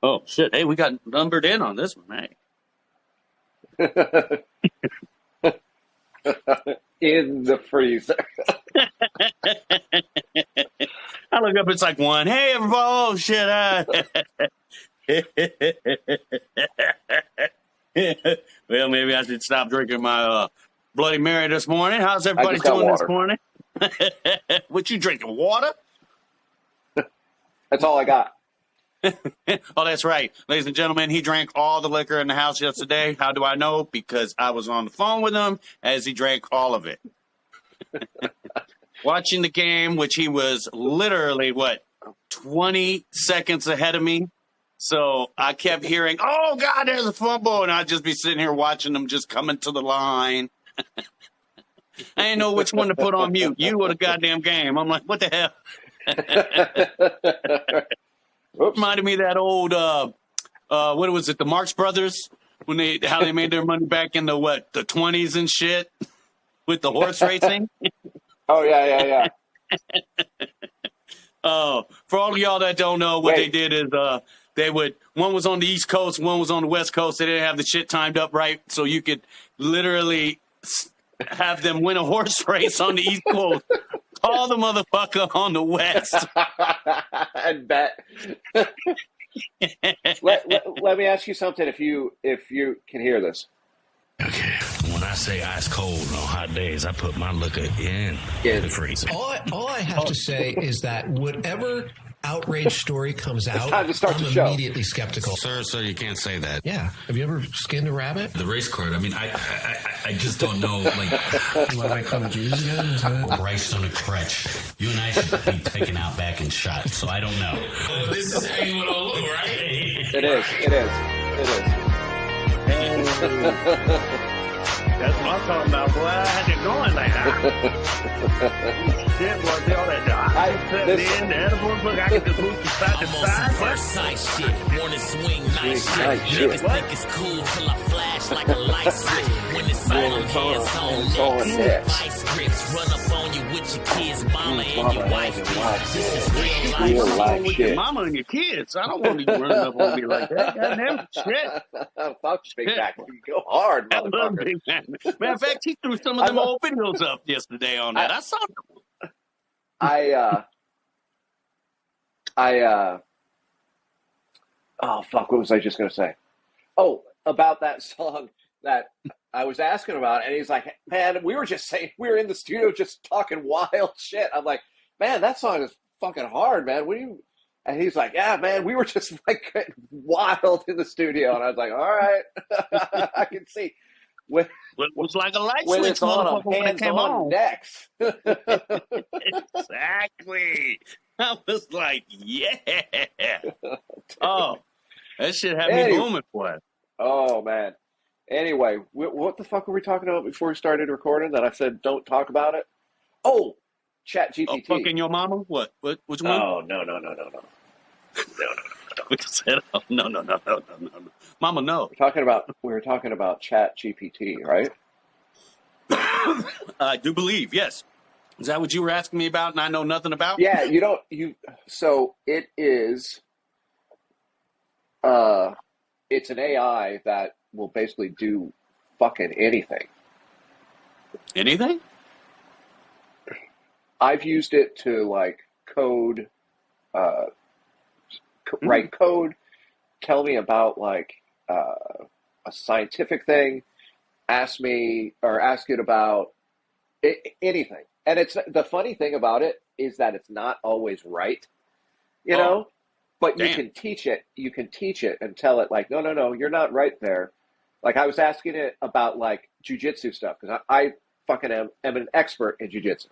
Oh, shit. Hey, we got numbered in on this one, hey. In the freezer. I look up, it's like 1. Hey, everybody. Oh, shit. Well, maybe I should stop drinking my Bloody Mary this morning. How's everybody doing this morning? What, you drinking, water? That's all I got. Oh, that's right. Ladies and gentlemen, he drank all the liquor in the house yesterday. How do I know? Because I was on the phone with him as he drank all of it. Watching the game, which he was literally, 20 seconds ahead of me. So I kept hearing, oh, God, there's a fumble. And I'd just be sitting here watching them just coming to the line. I didn't know which one to put on mute, you or the goddamn game. I'm like, what the hell? Reminded me of that old, what was it, the Marx Brothers, when how they made their money back in the 20s and shit with the horse racing. Oh yeah. Oh, for all of y'all that don't know, what they did is one was on the East Coast, one was on the West Coast. They didn't have the shit timed up right, so you could literally have them win a horse race on the East Coast. Call the motherfucker on the West. And bet. let me ask you something if you can hear this. Okay. When I say ice cold on hot days, I put my liquor in the freezer. All I have to say is that whatever outrage story comes out, I'm immediately skeptical. Sir, you can't say that. Yeah. Have you ever skinned a rabbit? The race card, I mean, I just don't know. Like, you want to make fun of Jews again? Rice on a crutch. You and I should be taken out back and shot, so I don't know. This is how you want to look, right? It is. That's what I'm talking about, boy. I had it going like that. Shit, boy, all that. I get the boost to side to side. I'm on some first sight shit. Morning swing, night shit. Niggas think it's cool till I flash like a light switch. When it's all on hands on neck. Vice grips run up on you with your kids, mama and your wife. This is real life with your mama and your kids. I don't want you running up on me like that. Goddamn shit. Fuck, Big Mac. You go hard, motherfucker. Matter of fact, he threw some of them old videos up yesterday on that. I saw them. Oh, fuck, what was I just going to say? Oh, about that song that I was asking about, and he's like, man, we were in the studio just talking wild shit. I'm like, man, that song is fucking hard, man. And he's like, yeah, man, we were just like wild in the studio. And I was like, all right, I can see. It was like a light when switch, it's on motherfucker, when it came on. Next. Exactly. I was like, yeah. Oh, that shit had me booming for it. Oh, man. Anyway, what the fuck were we talking about before we started recording that I said don't talk about it? Oh, ChatGPT. Oh, fucking your mama? What? Which one? Oh, no. What you said? Oh, no. Mama, no. We were talking about ChatGPT, right? I do believe, yes. Is that what you were asking me about and I know nothing about? Yeah, so it is, it's an AI that will basically do fucking anything. Anything? I've used it to like code, write code, tell me about like a scientific thing, ask it about anything. And it's the funny thing about it is that it's not always right, you know, but damn. You can teach it and tell it like, no, you're not right there. Like I was asking it about like jujitsu stuff because I fucking am an expert in jujitsu.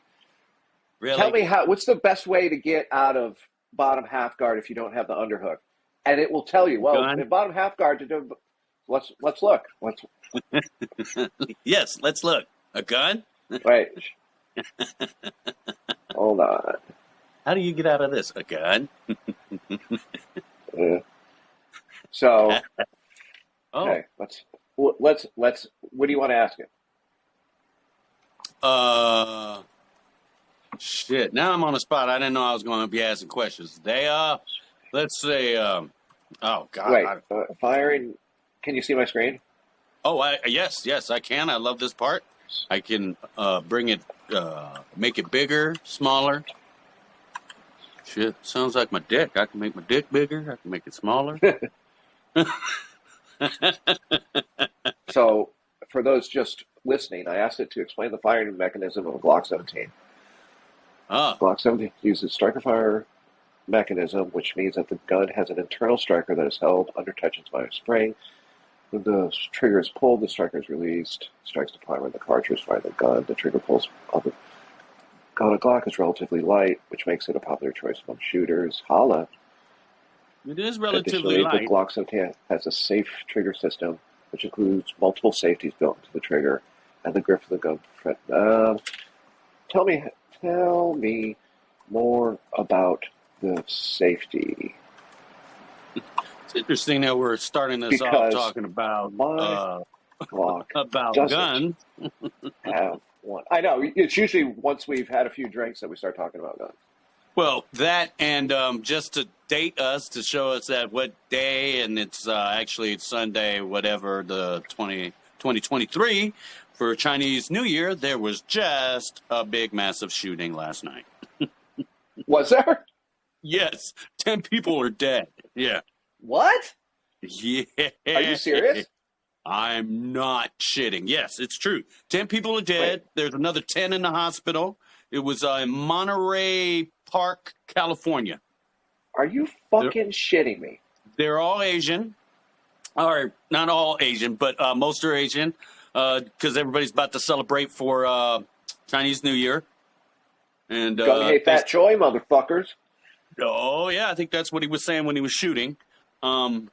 Really? Tell me what's the best way to get out of bottom half guard if you don't have the underhook? And it will tell you, well, in bottom half guard to do, let's look. Yes, let's look. A gun? Wait. Hold on. How do you get out of this? A gun? So, okay, let's. What do you want to ask it? Shit. Now I'm on the spot. I didn't know I was going to be asking questions today. Let's say, Oh God. Wait, firing. Can you see my screen? Yes, I can. I love this part. I can bring it, make it bigger, smaller. Shit, sounds like my dick. I can make my dick bigger. I can make it smaller. So, for those just listening, I asked it to explain the firing mechanism of a Glock 17. Ah, Glock 17 uses striker fire mechanism, which means that the gun has an internal striker that is held under tension by a spring. When the trigger is pulled, the striker is released, strikes the primer, the cartridge fire the gun. The trigger pulls on the gun. A Glock is relatively light, which makes it a popular choice among shooters. Holla. it is relatively Additionally, the light. Glock 17 has a safe trigger system, which includes multiple safeties built into the trigger and the grip of the gun. Tell me more about the safety. It's interesting that we're starting this off Because talking about my Glock about doesn't guns. have one. I know. It's usually once we've had a few drinks that we start talking about guns. Well, that and just to date us, to show us that what day, and it's actually Sunday, whatever, the 2023 for Chinese New Year, there was just a big, massive shooting last night. Was there? Yes, 10 people are dead. Yeah. What? Yeah. Are you serious? I'm not shitting. Yes, it's true. 10 people are dead. Wait. There's another 10 in the hospital. It was in Monterey Park, California. Are you fucking shitting me? They're all Asian. Or not all Asian, but most are Asian because everybody's about to celebrate for Chinese New Year. And Gung Hei Fat Choi, motherfuckers. oh, yeah, I think that's what he was saying when he was shooting. Gunman's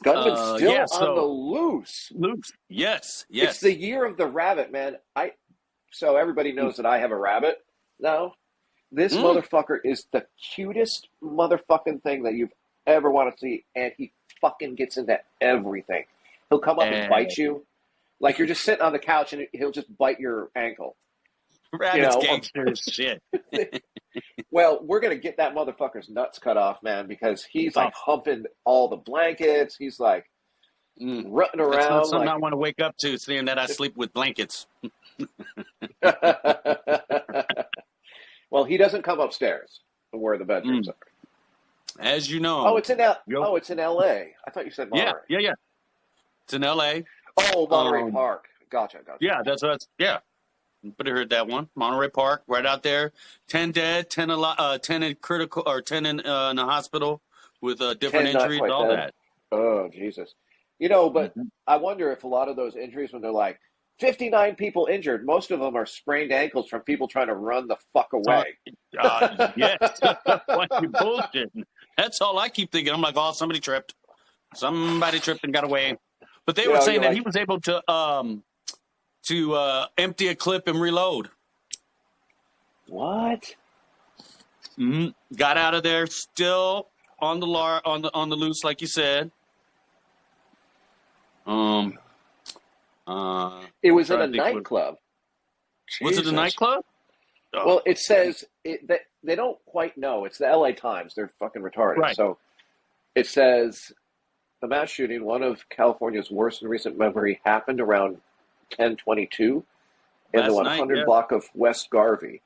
still on the loose. Loose. Yes. It's the year of the rabbit, man. So everybody knows that I have a rabbit now. This motherfucker is the cutest motherfucking thing that you've ever want to see, and he fucking gets into everything. He'll come up and bite you. Like you're just sitting on the couch, and he'll just bite your ankle. Rabbit's gangster as shit. Well, we're going to get that motherfucker's nuts cut off, man, because he's like humping all the blankets. He's like rutting around. That's not something I want to wake up to, seeing that I sleep with blankets. Well, he doesn't come upstairs where the bedrooms are. As you know. Oh, it's in L.A. I thought you said Monterey. Yeah. It's in L.A. Oh, Monterey Park. Gotcha. Yeah, yeah. But I heard that one. Monterey Park, right out there. 10 dead, 10 in critical, or 10 in the hospital with different injuries, all dead. that. Oh, Jesus. But I wonder if a lot of those injuries, when they're like, 59 people injured, most of them are sprained ankles from people trying to run the fuck away. Yes. Why you bullshitting? That's all I keep thinking. I'm like, oh, somebody tripped. Somebody tripped and got away. But they were saying that he was able to empty a clip and reload. What? Got out of there, still on the loose, like you said. It was in a nightclub. Was it a nightclub? Oh. Well, it says they don't quite know. It's the LA Times. They're fucking retarded. Right. So it says the mass shooting, one of California's worst in recent memory, happened around 10:22 in the 100 block of West Garvey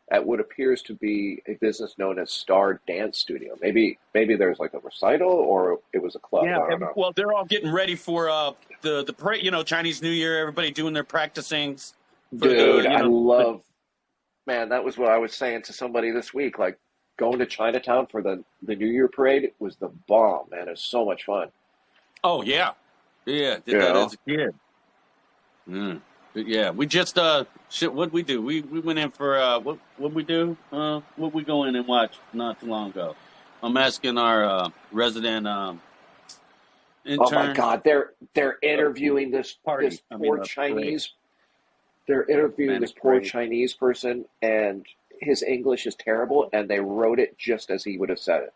at what appears to be a business known as Star Dance Studio. Maybe there's like a recital, or it was a club. Yeah, I don't know. Well, they're all getting ready for the parade. Chinese New Year. Everybody doing their practicings. Dude, I love. Man, that was what I was saying to somebody this week. Like going to Chinatown for the New Year parade was the bomb, man. It was so much fun. Oh yeah, did that as a kid. But yeah, we just what'd we do? We went in for what we do? What we go in and watch not too long ago. I'm asking our resident intern. Oh my God, they're interviewing this poor Chinese. They're interviewing this poor Chinese person, and his English is terrible, and they wrote it just as he would have said it.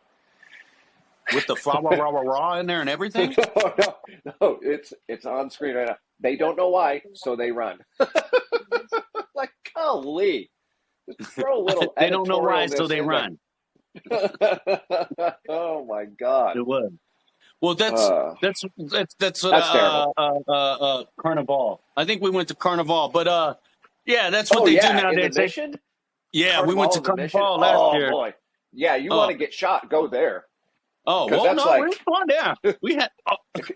With the fa rah rah rah in there and everything? No, it's on screen right now. They don't know why, so they run. Like, golly. Just throw a little they don't know why, so editorialness they in run. Oh my God. It was. Well, that's That's terrible. Carnival. I think we went to Carnival, but yeah, that's what Oh they do yeah, in the nowadays. Mission, Yeah, we went Carnival to in the Mission. Carnival last Oh year. boy, yeah. You want Oh, to get shot? Go there because well, that's no, we were like fun. Yeah, we had.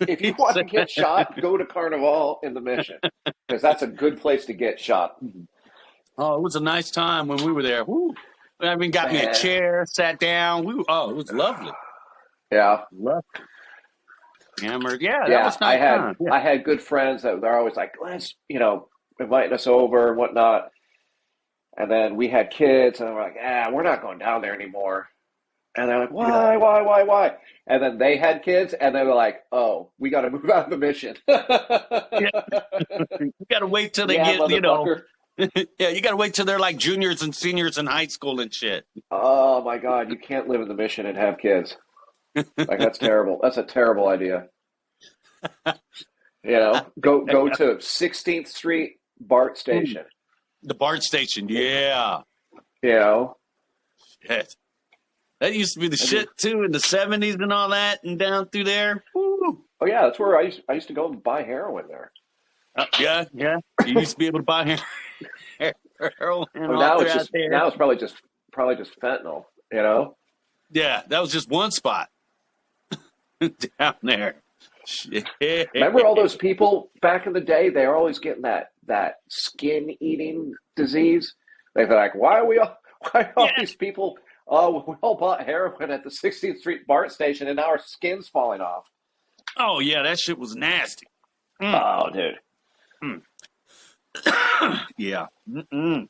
if you want to get shot, go to Carnival in the Mission because that's a good place to get shot. Oh, it was a nice time when we were there. Woo. I mean, got me a Man. chair, sat down. It was lovely. Yeah, Lovely. Hammered. Yeah, that yeah. was nice time. Yeah. I had good friends that they're always like, let's inviting us over and whatnot. And then we had kids, and we're like, we're not going down there anymore. And they're like, why? And then they had kids, and they were like, oh, we got to move out of the Mission. Yeah. You got to wait till they get, motherfucker. Yeah, you got to wait till they're like juniors and seniors in high school and shit. Oh my God, you can't live in the Mission and have kids. Like that's terrible. That's a terrible idea. Go to 16th Street BART station. The BART station, yeah. Shit. That used to be the shit too in the 70s and all that, and down through there. Woo. Oh yeah, that's where I used to go and buy heroin there. Yeah. You used to be able to buy heroin. Now it's probably just fentanyl. Yeah, that was just one spot down there. Shit. Remember all those people back in the day? They were always getting that skin eating disease. They're like, why all these people? Oh, we all bought heroin at the 16th Street BART station, and now our skin's falling off. Oh yeah, that shit was nasty. Oh, dude. Yeah. Mm-mm.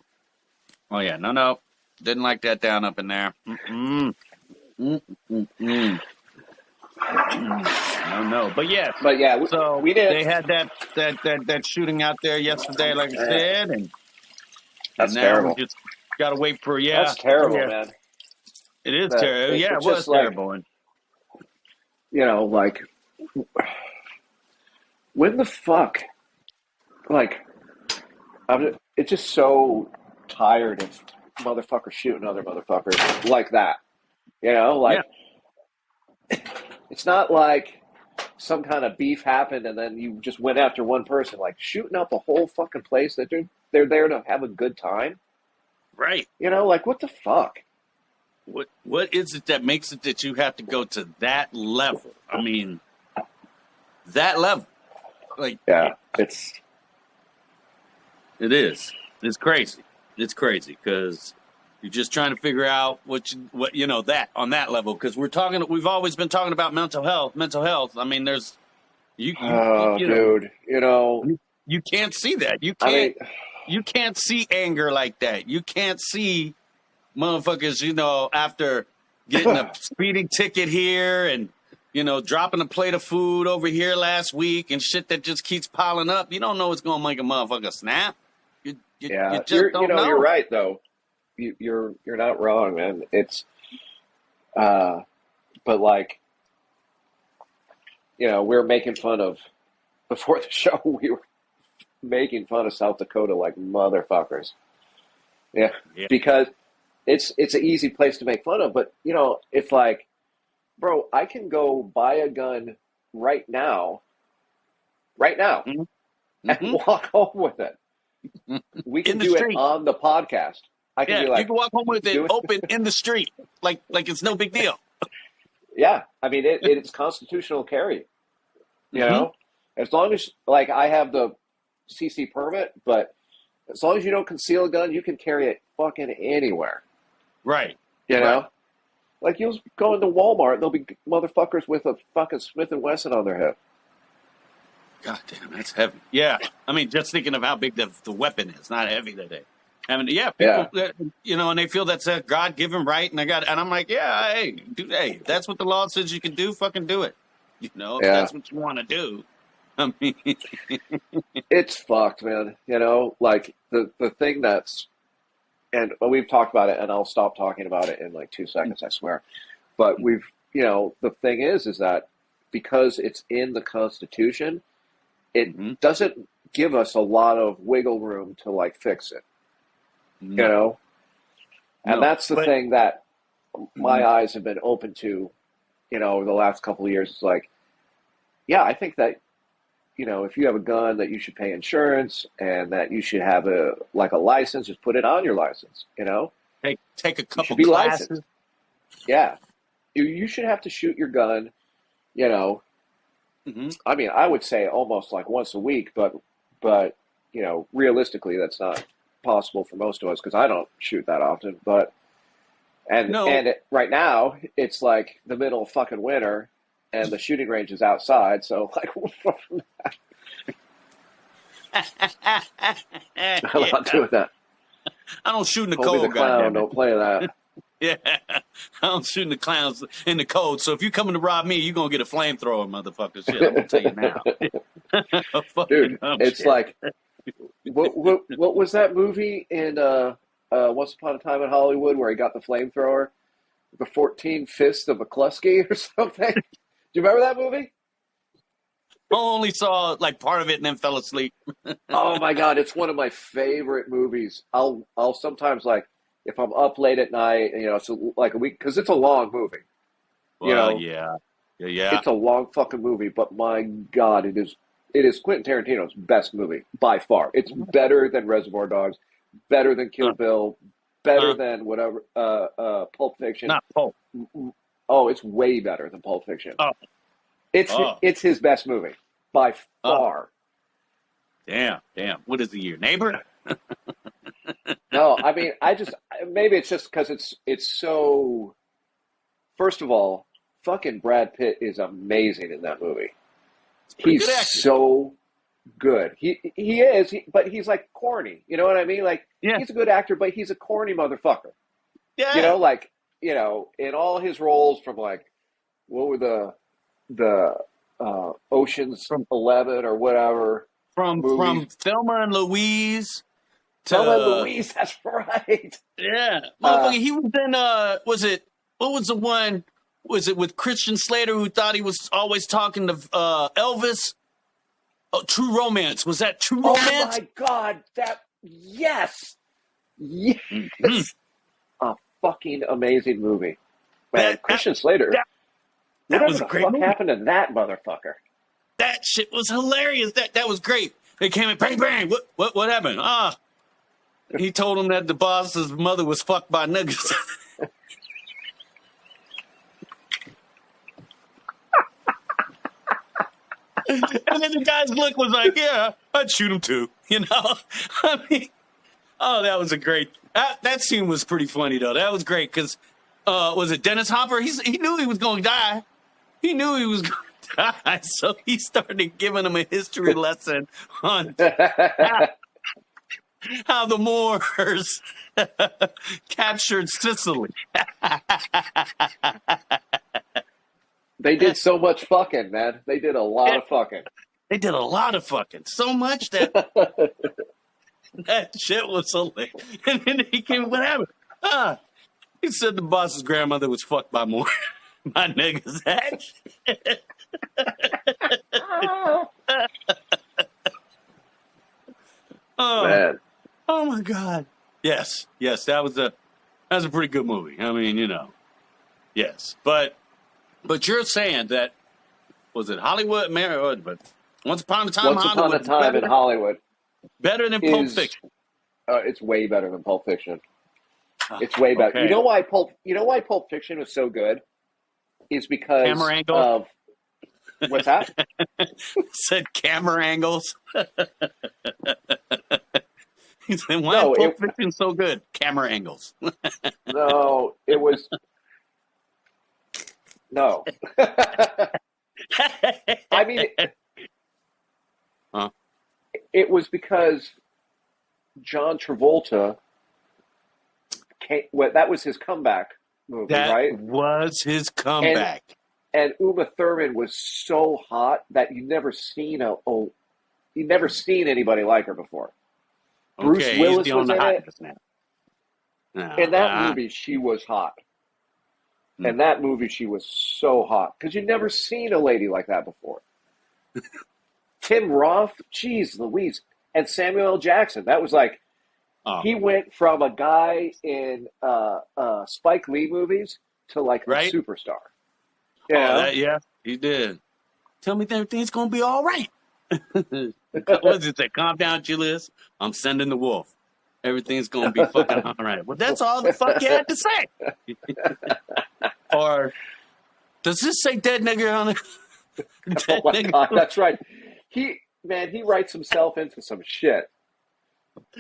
Oh yeah, no, didn't like that down up in there. Mm-mm. Mm-mm. No, but yeah, so we did. They had that shooting out there yesterday, like I said, and that's now terrible. We just gotta wait for That's terrible, man. It is terrible. Yeah, it was terrible. Like when the fuck, like, it's just so tired of motherfuckers shooting other motherfuckers like that. It's not like some kind of beef happened and then you just went after one person, like shooting up the whole fucking place that they're there to have a good time. Right. Like what the fuck? What is it that makes it that you have to go to that level? I mean, that level. Like, yeah, it is. It's crazy. It's crazy because you're just trying to figure out that on that level, because we've always been talking about mental health. I mean, there's you dude, you can't see that. You can't see anger like that. You can't see motherfuckers, after getting a speeding ticket here and dropping a plate of food over here last week and shit that just keeps piling up. You don't know what's going to make a motherfucker snap. You just don't know. You're right though. You're not wrong, man. It's, but like, we're making fun of, before the show, we were making fun of South Dakota like motherfuckers. Yeah. Because it's an easy place to make fun of, but it's like, bro, I can go buy a gun right now, Mm-hmm. and walk home with it. We can do it on the podcast. I can be like, you can walk home with it open in the street, like it's no big deal. Yeah, I mean it's constitutional carry. As long as I have the CC permit, but as long as you don't conceal a gun, you can carry it fucking anywhere. Right. Right. Like you'll go into Walmart, there'll be motherfuckers with a fucking Smith & Wesson on their head. God damn, that's heavy. Yeah, I mean, just thinking of how big the weapon is, not heavy today. I mean, people, and they feel that's a God-given right, and I'm like, hey, that's what the law says you can do, fucking do it. If that's what you want to do. I mean, it's fucked, man. Like the thing that's, and we've talked about it, and I'll stop talking about it in like 2 seconds, I swear. But the thing is that because it's in the Constitution, it doesn't give us a lot of wiggle room to like fix it. And that's the thing that my eyes have been open to, over the last couple of years. It's like, yeah, I think that, if you have a gun, that you should pay insurance and that you should have a license. Just put it on your license. Take a You couple should be classes. licensed. Yeah, you should have to shoot your gun. I mean, I would say almost like once a week, but realistically, that's not possible for most of us because I don't shoot that often. But right now it's like the middle of fucking winter, and the shooting range is outside. So like, I'm not doing that. I don't shoot in the Colby cold. the clown, goddammit. don't play that. Yeah, I don't shoot in the clowns in the cold. So if you coming to rob me, you're gonna get a flamethrower, motherfucker. Shit, I'm gonna tell you now. Dude, it's shit. like, what was that movie in Once Upon a Time in Hollywood where he got the flamethrower, the 14 Fists of McCluskey or something? Do you remember that movie? I only saw like part of it and then fell asleep. Oh my God, it's one of my favorite movies. I'll sometimes, like, if I'm up late at night, so like a week, because it's a long movie. Well, yeah. It's a long fucking movie, but my God, it is Quentin Tarantino's best movie by far. It's better than Reservoir Dogs, better than Kill Bill, better than whatever Pulp Fiction. Not Pulp. Oh, it's way better than Pulp Fiction. Oh. It's his best movie by far. Damn. What is the year? Neighbor? No, I mean, maybe it's just because it's so. First of all, fucking Brad Pitt is amazing in that movie. He's so good. He is, but he's like corny. You know what I mean? Like, he's a good actor, but he's a corny motherfucker. Yeah. In all his roles from like, what were the Ocean's 11 or whatever. From Thelma and Louise. Thelma and Louise, that's right. Yeah. Motherfucker, he was in, what was the one? Was it with Christian Slater who thought he was always talking to Elvis? Oh, True Romance. Was that True Romance? Oh my God, yes. Mm-hmm. A fucking amazing movie. Man, Christian Slater. That was a what the great fuck movie. happened to that motherfucker? That shit was hilarious. That was great. They came in, bang, bang. What happened? He told him that the boss's mother was fucked by niggas. And then the guy's look was like, yeah, I'd shoot him too. I mean, that was a great. That scene was pretty funny though. That was great because was it Dennis Hopper? He knew he was going to die. He knew he was going to die, so he started giving him a history lesson on how the Moors captured Sicily. They did so much fucking, man. They did a lot of fucking. They did a lot of fucking. So much that that shit was hilarious. And then he came, what happened? He said the boss's grandmother was fucked by more. My niggas. That shit. Man. Oh my God. Yes, that was a pretty good movie. I mean, yes, but you're saying that was it Hollywood, but Once Upon a Time, Once Upon a Time in Hollywood, better than Pulp Fiction. It's way better than Pulp Fiction. It's way better. Okay. You know why Pulp Fiction was so good? Is because Camera angle? of what's that? Said camera angles. He said, why No, is Pulp Fiction so good? Camera angles. No, it was no. I mean, it was because John Travolta that was his comeback movie, right? That was his comeback. And Uma Thurman was so hot that you'd never seen anybody like her before. Bruce Willis was in it. No, In that movie, she was hot. In that movie, she was so hot because you'd never seen a lady like that before. Tim Roth, geez, Louise, and Samuel L. Jackson. That was like he went from a guy in Spike Lee movies to like Right? a superstar. Yeah, he did. Tell me that everything's gonna be all right. What does it say? Calm down, Julius. I'm sending the wolf. Everything's gonna be fucking all right. Well, that's all the fuck you had to say. Or does this say dead nigger on it? Oh my God, that's right. He writes himself into some shit.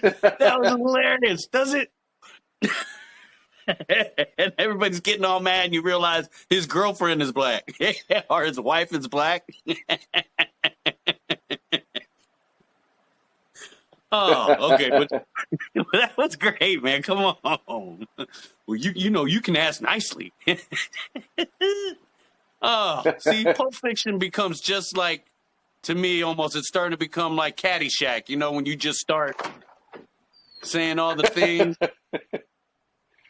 That was hilarious. Does it? And everybody's getting all mad, and you realize his girlfriend is black or his wife is black. Oh, okay. But that was great, man. Come on. Well, you know you can ask nicely. Oh, see, Pulp Fiction becomes just like, to me, almost, it's starting to become like Caddyshack, you know, when you just start saying all the things.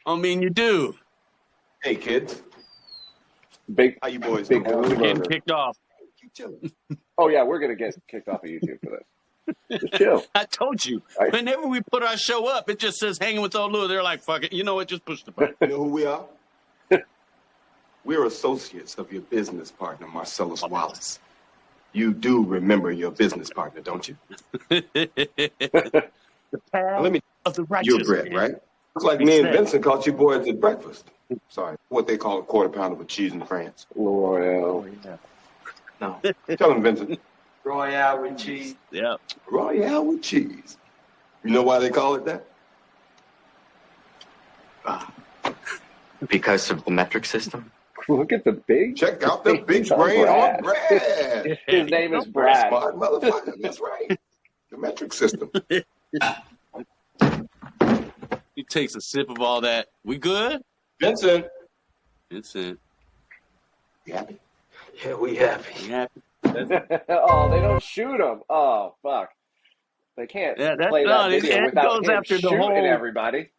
I mean, you do. Hey, kids. How you boys big doing? We're getting kicked off. Keep chilling. Oh yeah, we're gonna get kicked off of YouTube for this. Just chill. I told you. Right. Whenever we put our show up, it just says hanging with old Lou. They're like, fuck it. You know what? Just push the button. You know who we are? We're associates of your business partner, Marcellus Wallace. You do remember your business partner, don't you? The path Let me. of the righteous. You're Brett, man. right? Looks like me and Vincent caught you boys at breakfast. Sorry, what they call a quarter pounder with cheese in France. Royale. Yeah. No. Tell him, Vincent. Royale with cheese. Yeah. Royale with cheese. You know why they call it that? Because of the metric system? Look at the big. Check out the big He's on brain on Brad. Brad. His name is Brad. Smart motherfucker. That's right. The metric system. He takes a sip of all that. We good? Vincent. Vincent. You happy? Yeah, we happy. You happy? Oh, they don't shoot him. Oh, fuck. They can't play that video it without goes him after the shooting whole. everybody.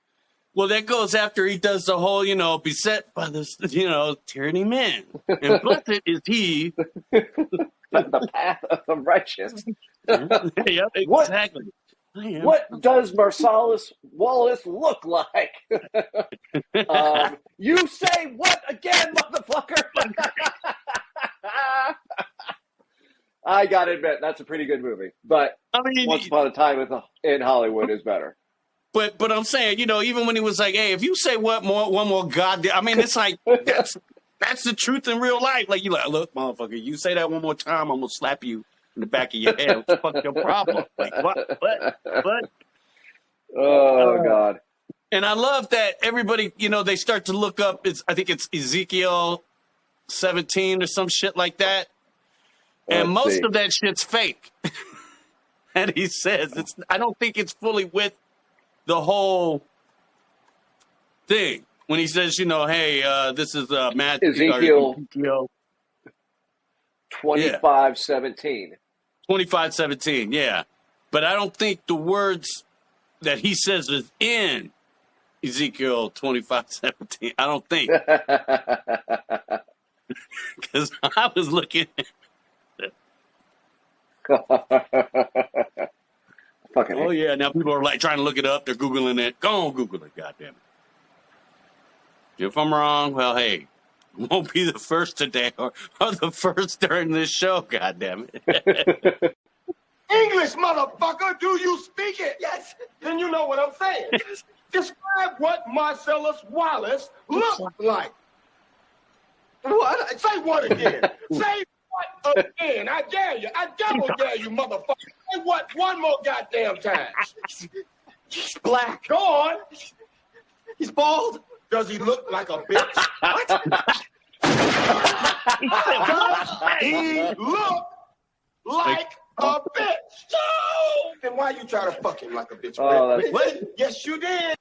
Well, that goes after he does the whole, beset by this, tyranny man. And blessed is he. The path of the righteous. Yep, exactly. What does Marcellus Wallace look like? You say what again, motherfucker? I gotta admit, that's a pretty good movie. But Once Upon a Time in Hollywood is better. But I'm saying, even when he was like, hey, if you say one more goddamn, I mean, it's like, that's the truth in real life. Like, you like, look, motherfucker, you say that one more time, I'm going to slap you in the back of your head. What the fuck's your problem? Like, what? Oh, God. And I love that everybody, they start to look up, I think it's Ezekiel 17 or some shit like that. And most of that shit's fake. And he says, I don't think it's fully with the whole thing. When he says, hey, this is Matthew. Ezekiel 25:17. 25:17, yeah. But I don't think the words that he says is in Ezekiel 25:17. I don't think. Because I was looking. Oh, yeah. Now people are like trying to look it up. They're Googling it. Go on, Google it. Goddamn it. If I'm wrong, well, hey, won't be the first today or the first during this show. Goddamn it. English, motherfucker. Do you speak it? Yes. Then you know what I'm saying. Describe what Marcellus Wallace looked like. What? Say what again? Say what again? I dare you. I double dare you, motherfucker. Say what one more goddamn time. He's black. Go on. He's bald. Does he look like a bitch? What? Does he look like a bitch? No! Then why you try to fuck him like a bitch? Oh, What? Yes, you did.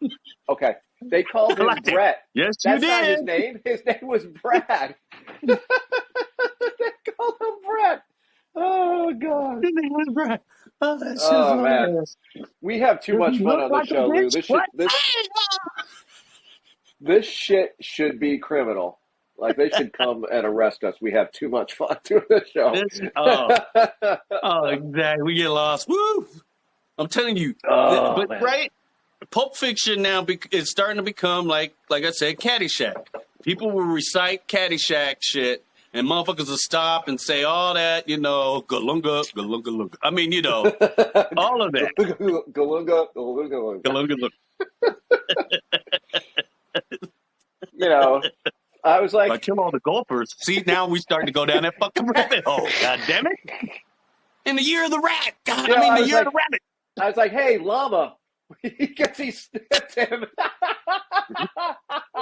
Okay. They called him Brett. Yes, That's you did. not his name. His name was Brad. They called him Brett. Oh, God. His name was Brad. Oh, that's Oh, man. We have too much fun on the show, Lou. This shit should be criminal. Like, they should come and arrest us. We have too much fun doing this show. Exactly. We get lost. Woo! I'm telling you. Man. Right? Pulp Fiction now is starting to become, like I said, Caddyshack. People will recite Caddyshack shit, and motherfuckers will stop and say all that, galunga, galunga, galunga. I mean, all of that. Galunga, galunga, Galunga, galunga. I was like, I kill all the golfers. See, now we starting to go down that fucking rabbit hole. God damn it! In the year of the rat. God, the year of the rabbit. I was like, hey, llama. Because he sniffed him.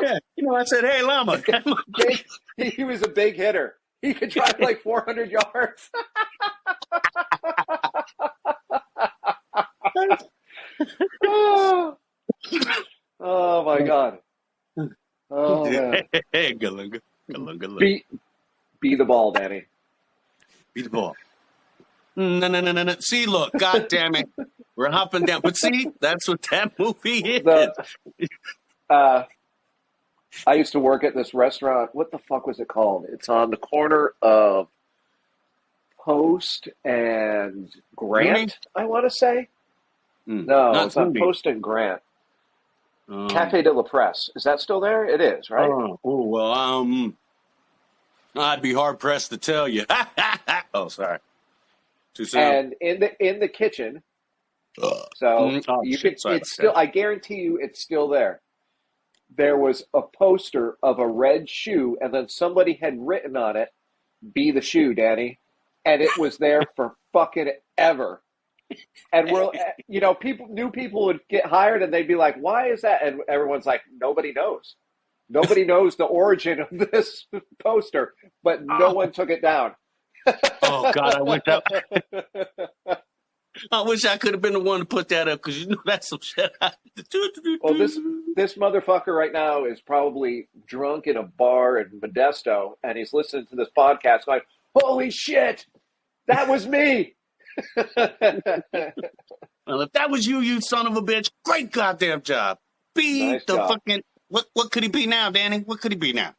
Yeah, I said, hey, llama. He was a big hitter. He could drive like 400 yards. Oh my God. Oh man. Hey, galunga, galunga, galunga. Be the ball, Danny. Be the ball. No. See, look, God damn it. We're hopping down. But see, that's what that movie is. I used to work at this restaurant. What the fuck was it called? It's on the corner of Post and Grant, I want to say. No, it's on Post and Grant. Cafe de la Presse. Is that still there? It is, right? I'd be hard pressed to tell you. Oh, sorry. Too soon. And in the kitchen, it's still. I guarantee you, it's still there. There was a poster of a red shoe, and then somebody had written on it, "Be the shoe, Danny," and it was there for fucking ever. And new people would get hired, and they'd be like, "Why is that?" And everyone's like, "Nobody knows. Nobody knows the origin of this poster, but no one took it down." Oh God, I wish I could have been the one to put that up, because that's some shit. Well, this motherfucker right now is probably drunk in a bar in Modesto, and he's listening to this podcast like, "Holy shit, that was me." Well, if that was you son of a bitch, great goddamn job. Nice job. Fucking what could he be now, Danny? What could he be now?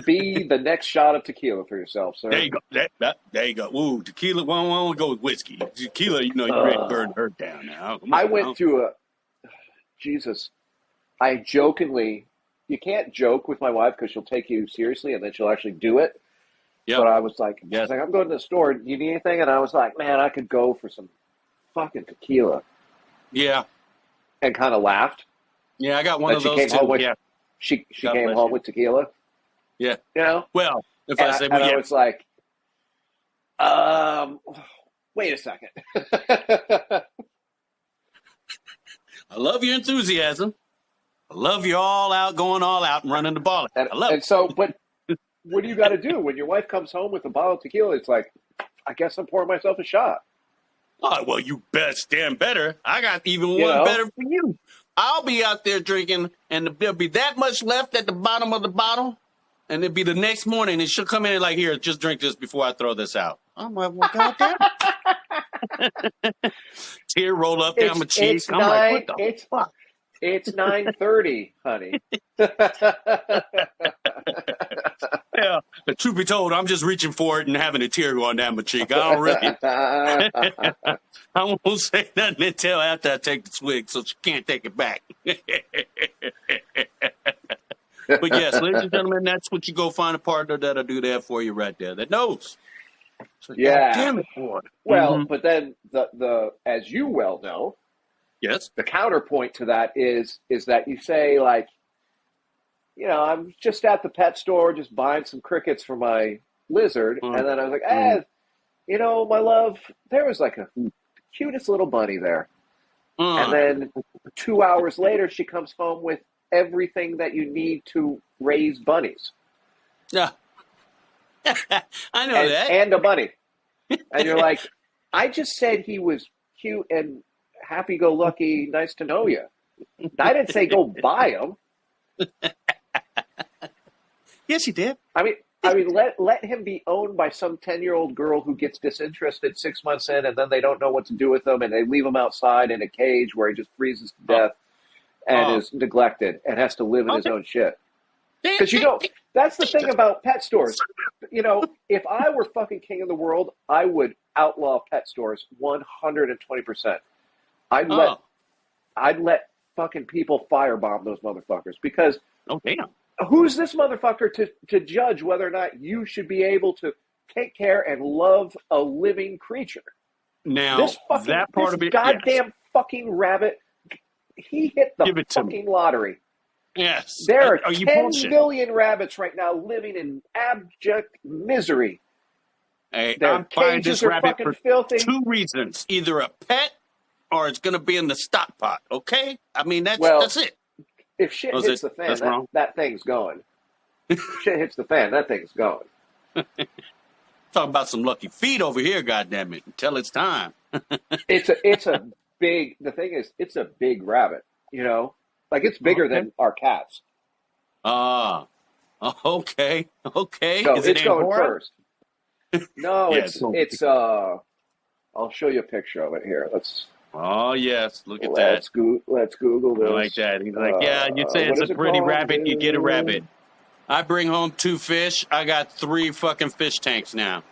Be the next shot of tequila for yourself, sir. There you go. There you go. Ooh, tequila. Why don't we go with whiskey? Tequila, you're ready to burn her down now. I went through I jokingly, you can't joke with my wife because she'll take you seriously and then she'll actually do it. Yep. But I was like, I'm going to the store. Do you need anything? And I was like, man, I could go for some fucking tequila. Yeah. And kind of laughed. Yeah, I got one of those too. She came home with tequila. Yeah. Well, if I say, I was like, wait a second. I love your enthusiasm. I love you going all out and running the ball. I love it. So, but what do you got to do when your wife comes home with a bottle of tequila? It's like, I guess I'm pouring myself a shot. Oh, well, you best stand better. I got even one better for you. I'll be out there drinking, and there'll be that much left at the bottom of the bottle. And it'd be the next morning, and she'll come in and like, here, just drink this before I throw this out. I'm like, well, goddamn. Tear roll up down my cheek. I'm like, what the fuck? It's 9:30, honey. Yeah, the truth be told, I'm just reaching for it and having a tear going down my cheek. I don't really. I won't say nothing until after I take the swig, so she can't take it back. But yes, ladies and gentlemen, that's what you go find a partner that'll do that for you right there. That knows. So, yeah. Damn it, boy. Well, but then the as you well know, yes, the counterpoint to that is that you say like, I'm just at the pet store just buying some crickets for my lizard, and then I was like, my love, there was like a cutest little bunny there, and then 2 hours later she comes home with everything that you need to raise bunnies. Yeah. I know that. And a bunny. And you're like, I just said he was cute and happy-go-lucky, nice to know you. I didn't say go buy him. Yes, you did. I mean, let him be owned by some 10-year-old girl who gets disinterested 6 months in, and then they don't know what to do with him, and they leave him outside in a cage where he just freezes to death and is neglected and has to live in his own shit. Because that's the thing about pet stores. If I were fucking king of the world, I would outlaw pet stores 120%. I'd let fucking people firebomb those motherfuckers because Oh, damn. who's this motherfucker to judge whether or not you should be able to take care and love a living creature? Now, This fucking that part this of it, goddamn yes. fucking rabbit, he hit the Give it to me. fucking lottery. Yes. There are you 10 bullshit? million rabbits right now living in abject misery. Hey, Their I'm buying cages this are rabbit fucking for filthy. 2 reasons. Either a pet or it's going to be in the stock pot, okay? I mean, that's Well, it. If shit Was hits it? the fan, That's wrong. that thing's going. If shit hits the fan, that thing's going. Talking about some lucky feet over here, goddammit, until it's time. It's a big. The thing is, it's a big rabbit. You know, like it's bigger Okay. than our cats. Ah, okay. So Is it it's going Angora? first. No, Yeah, it's. I'll show you a picture of it here. Oh, yes. Look at that. Let's Google this. I like that. He's like, yeah, you say what it's is a it pretty called? rabbit, you get a rabbit. I bring home 2 fish. I got 3 fucking fish tanks now.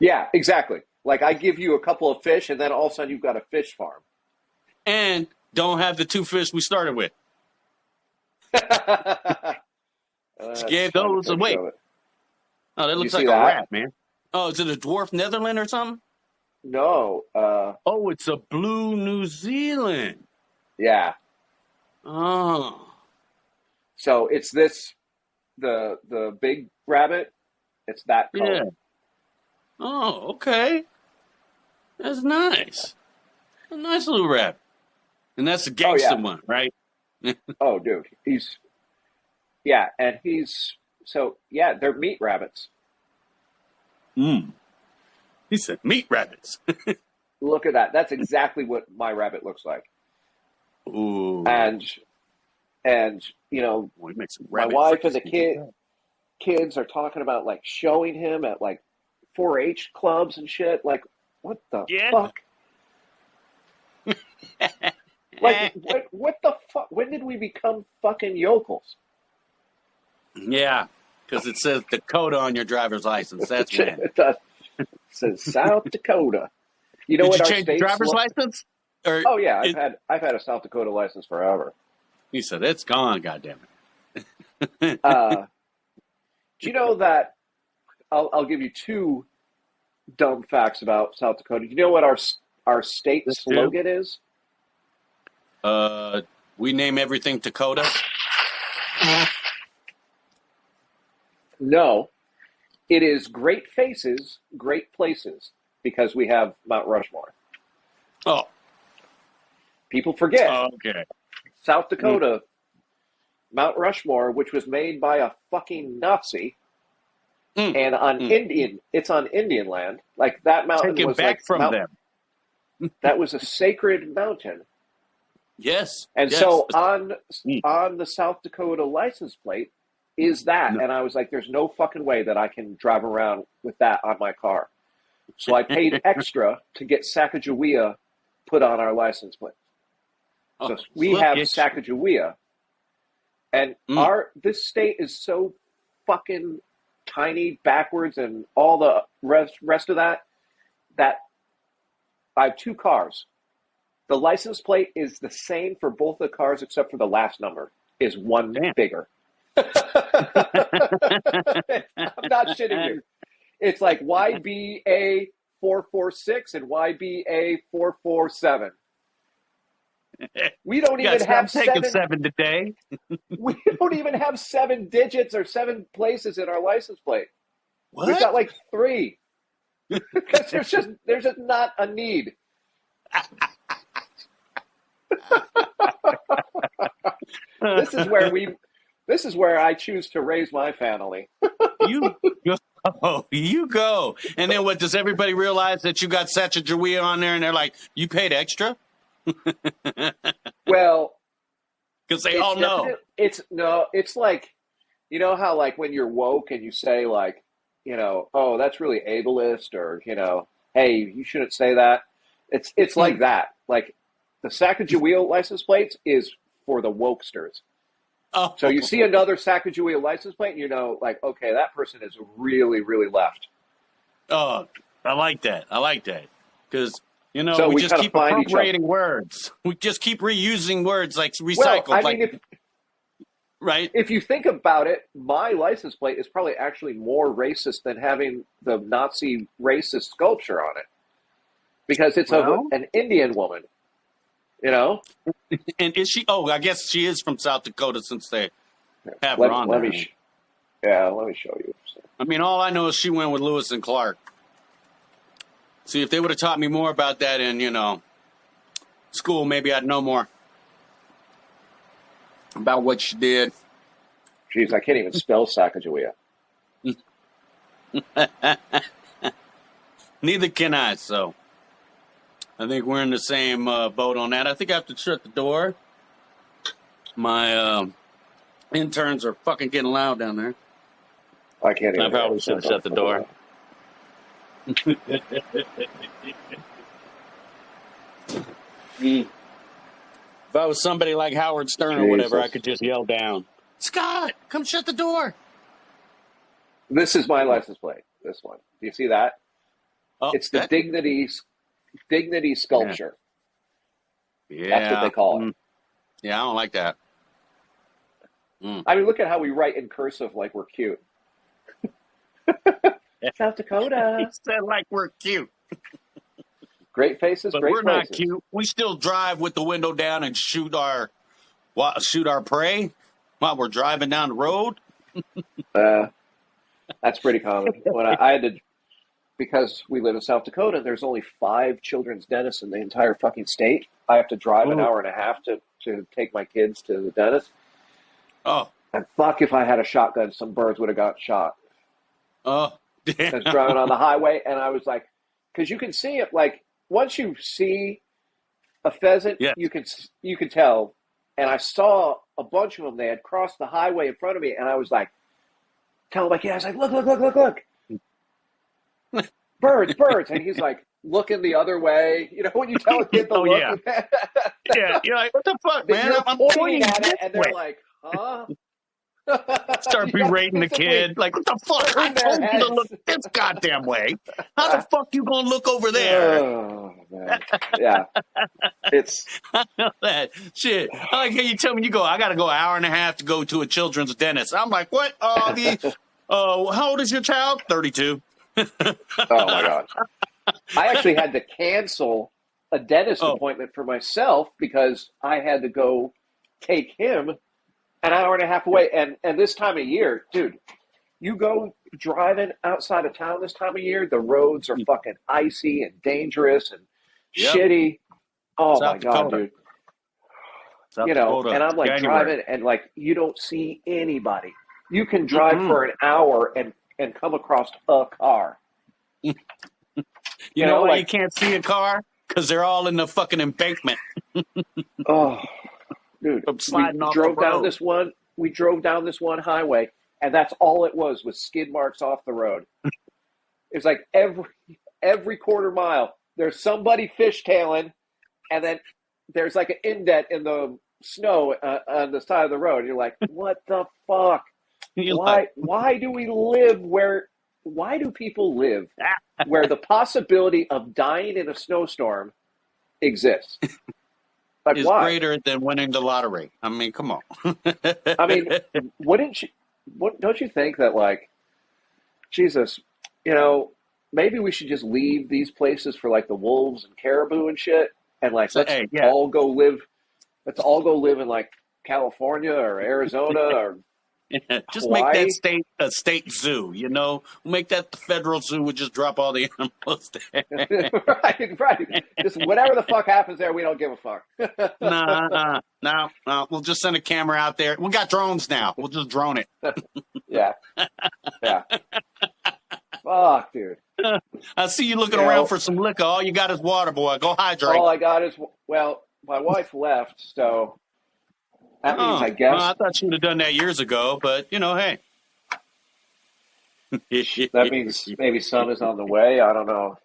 Yeah, exactly. Like I give you a couple of fish, and then all of a sudden you've got a fish farm. And don't have the 2 fish we started with. Let's Gave find a those picture away. of it. Oh, that You looks see like a that? rat, man. Oh, is it a dwarf Netherland or something? No, Oh, it's a blue New Zealand. yeah. Oh. So it's the big rabbit. It's that color. Yeah. Oh, okay. That's nice. A nice little rabbit. And that's the gangster yeah. one, right? Oh, dude, they're meat rabbits. He said meat rabbits. Look at that. That's exactly what my rabbit looks like. Ooh. And you know, We make some my rabbit wife and the fritters. kids are talking about like showing him at like 4-H clubs and shit. Like, what the Yeah. fuck? Like, what the fuck? When did we become fucking yokels? Yeah, because it says Dakota on your driver's license. That's when. It does. It says South Dakota. You know Did what you our change your state's driver's license? Or Oh yeah, it- I've had a South Dakota license forever. He said it's gone. Goddamn it. Do you know that? I'll give you 2 dumb facts about South Dakota. Do you know what our state Let's do. slogan is? We name everything Dakota. No, it is great faces, great places, because we have Mount Rushmore. Oh, People forget okay. South Dakota, Mount Rushmore, which was made by a fucking Nazi, and on Indian, it's on Indian land. Like that mountain Taken was back like from Mount- them. That was a sacred mountain. Yes. And yes. so on the South Dakota license plate is that. No. And I was like, there's no fucking way that I can drive around with that on my car. So I paid extra to get Sacagawea put on our license plate. So we look have at you. Sacagawea. And this state is so fucking tiny, backwards, and all the rest of that I have 2 cars. The license plate is the same for both the cars except for the last number is 1 bigger. I'm not shitting you. It's like YBA 446 and YBA 447. We don't even Yes, I'm have taking 7. 7 today. We don't even have 7 digits or 7 places in our license plate. What? We've got like 3. Because there's just not a need. This is where I choose to raise my family. You go. And then what, does everybody realize that you got Sacagawea on there and they're like, you paid extra? Well, Because they all know. It's like, you know how like when you're woke and you say like, you know, oh, that's really ableist, or, you know, hey, you shouldn't say that. It's like that. Like the Sacagawea license plates is for the wokesters. Oh. So you see another Sacagawea license plate and you know, like, okay, that person is really, really left. Oh, I like that. because So we we just kind of keep find each other. appropriating words. We just keep reusing words like Well, recycled, I like mean, right. if you think about it, my license plate is probably actually more racist than having the Nazi racist sculpture on it, because it's of Well, an Indian woman. You know, and is she? Oh, I guess she is from South Dakota since they have her on let there. me, let me show you. I mean, all I know is she went with Lewis and Clark. See, if they would have taught me more about that in school, maybe I'd know more about what she did. Jeez, I can't even spell Sacagawea. Neither can I, so I think we're in the same boat on that. I think I have to shut the door. My interns are fucking getting loud down there. I can't even. I probably should have shut the door. If I was somebody like Howard Stern or whatever, I Jesus. could just yell down, Scott, come shut the door. This is my license plate. This one. Do you see that? Oh, It's the that- dignity sculpture. Yeah. That's what they call it. Yeah, I don't like that. I mean, look at how we write in cursive like we're cute. South Dakota. He said like we're cute. Great faces, But great we're places. not cute. We still drive with the window down and shoot our prey while we're driving down the road. That's pretty common. When I had to, because we live in South Dakota, and there's only 5 children's dentists in the entire fucking state. I have to drive an hour and a half to take my kids to the dentist. Oh, And fuck, if I had a shotgun, some birds would have got shot. oh, I damn. was driving on the highway, and I was like, because you can see it, like, once you see a pheasant, Yes. you can tell. And I saw a bunch of them. They had crossed the highway in front of me, and I was like, telling my kid, I was like, look. Birds. And he's like, looking the other way. You know, when you tell a kid to Oh, look. yeah. Yeah, you're like, what the fuck, man? You're I'm pointing pointing at it, this and they're way. like, huh? Start You gotta berating the physically kid. Like, what the fuck? I turn their told you to heads. look this goddamn way. How the fuck you gonna look over there? Oh, man. Yeah. It's, I know that. Shit. I like how you tell me, I gotta go an hour and a half to go to a children's dentist. I'm like, what? How old is your child? 32. oh my God. I actually had to cancel a dentist appointment for myself because I had to go take him an hour and a half away. And this time of year, dude, you go driving outside of town this time of year, the roads are fucking icy and dangerous and shitty. Oh South my God, Dakota. dude. South You know, Dakota, and I'm like January. driving and like you don't see anybody. You can drive for an hour and come across a car. You know why like, you can't see a car? Because they're all in the fucking embankment. oh, dude, From sliding off the we drove down this one highway, and that's all it was skid marks off the road. It's like every quarter mile, there's somebody fishtailing, and then there's like an indent in the snow on the side of the road. You're like, what the fuck? Why do we live why do people live where the possibility of dying in a snowstorm exists? Like, is why? greater than winning the lottery. I mean, come on. I mean, don't you think that, like, Jesus, maybe we should just leave these places for like the wolves and caribou and shit, and like let's all go live in like California or Arizona or just Hawaii. make that state a state zoo, Make that the federal zoo. Would just drop all the animals there. right. Just whatever the fuck happens there, we don't give a fuck. No. We'll just send a camera out there. We got drones now. We'll just drone it. Yeah. Fuck, dude. I see you looking around for some liquor. All you got is water, boy. Go hydrate. All I got is, well, my wife left, so that means I guess. Well, I thought she would have done that years ago, but, hey. That means maybe sun is on the way. I don't know.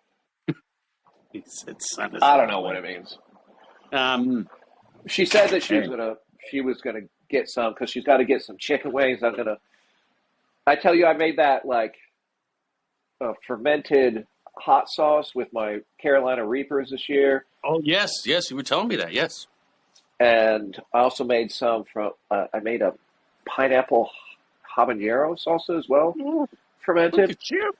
He said sun is I on don't the know way. what it means. She said that she was gonna get some because she's got to get some chicken wings. I tell you, I made that like fermented hot sauce with my Carolina Reapers this year. Oh, yes. Yes, you were telling me that. Yes. And I also made some from, I made a pineapple habanero salsa as well, Look fermented. at you.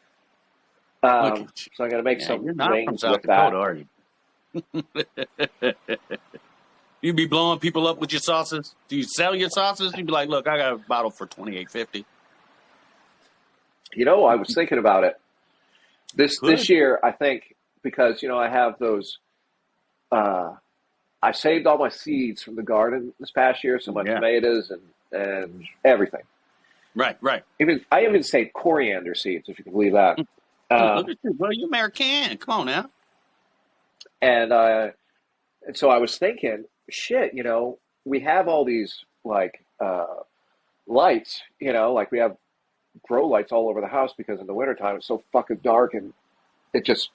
Look at you. So I'm going to make Yeah, some you're not from wings South with Dakota, that. are you? You be blowing people up with your sauces? Do you sell your sauces? You be like, look, I got a bottle for $28.50. You know, I was thinking about it. This year, I think, because, you know, I have those, I saved all my seeds from the garden this past year, so my tomatoes and everything. Right. I even saved coriander seeds, if you can believe that. Look at you. Well, you're American. Come on now. And so I was thinking, shit, you know, we have all these, like, lights, you know, like we have grow lights all over the house because in the wintertime it's so fucking dark and it just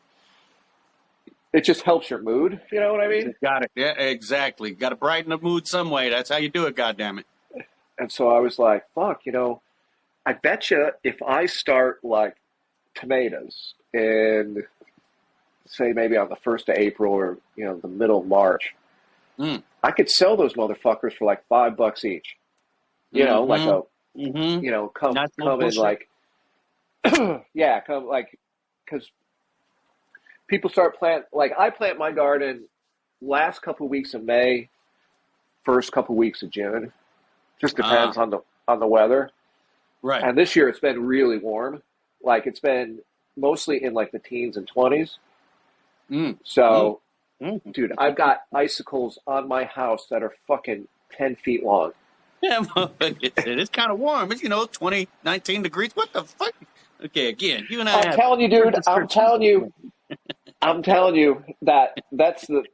helps your mood. You know what I mean? Got it. Yeah, exactly. Got to brighten the mood some way. That's how you do it, goddammit. And so I was like, fuck, you know, I bet you if I start like tomatoes in, say, maybe on the 1st of April or, you know, the middle of March, I could sell those motherfuckers for like $5 each. You know, like a, you know, come in like, yeah, come like, because people start like I plant my garden last couple weeks of May, first couple weeks of June. Just depends on the weather. Right. And this year it's been really warm. Like it's been mostly in like the teens and 20s. So, dude, I've got icicles on my house that are fucking 10 feet long. Yeah, it's kind of warm. It's, you know, 20, 19 degrees. What the fuck? Okay, again, you and I I'm telling you, dude. I'm telling you that that's the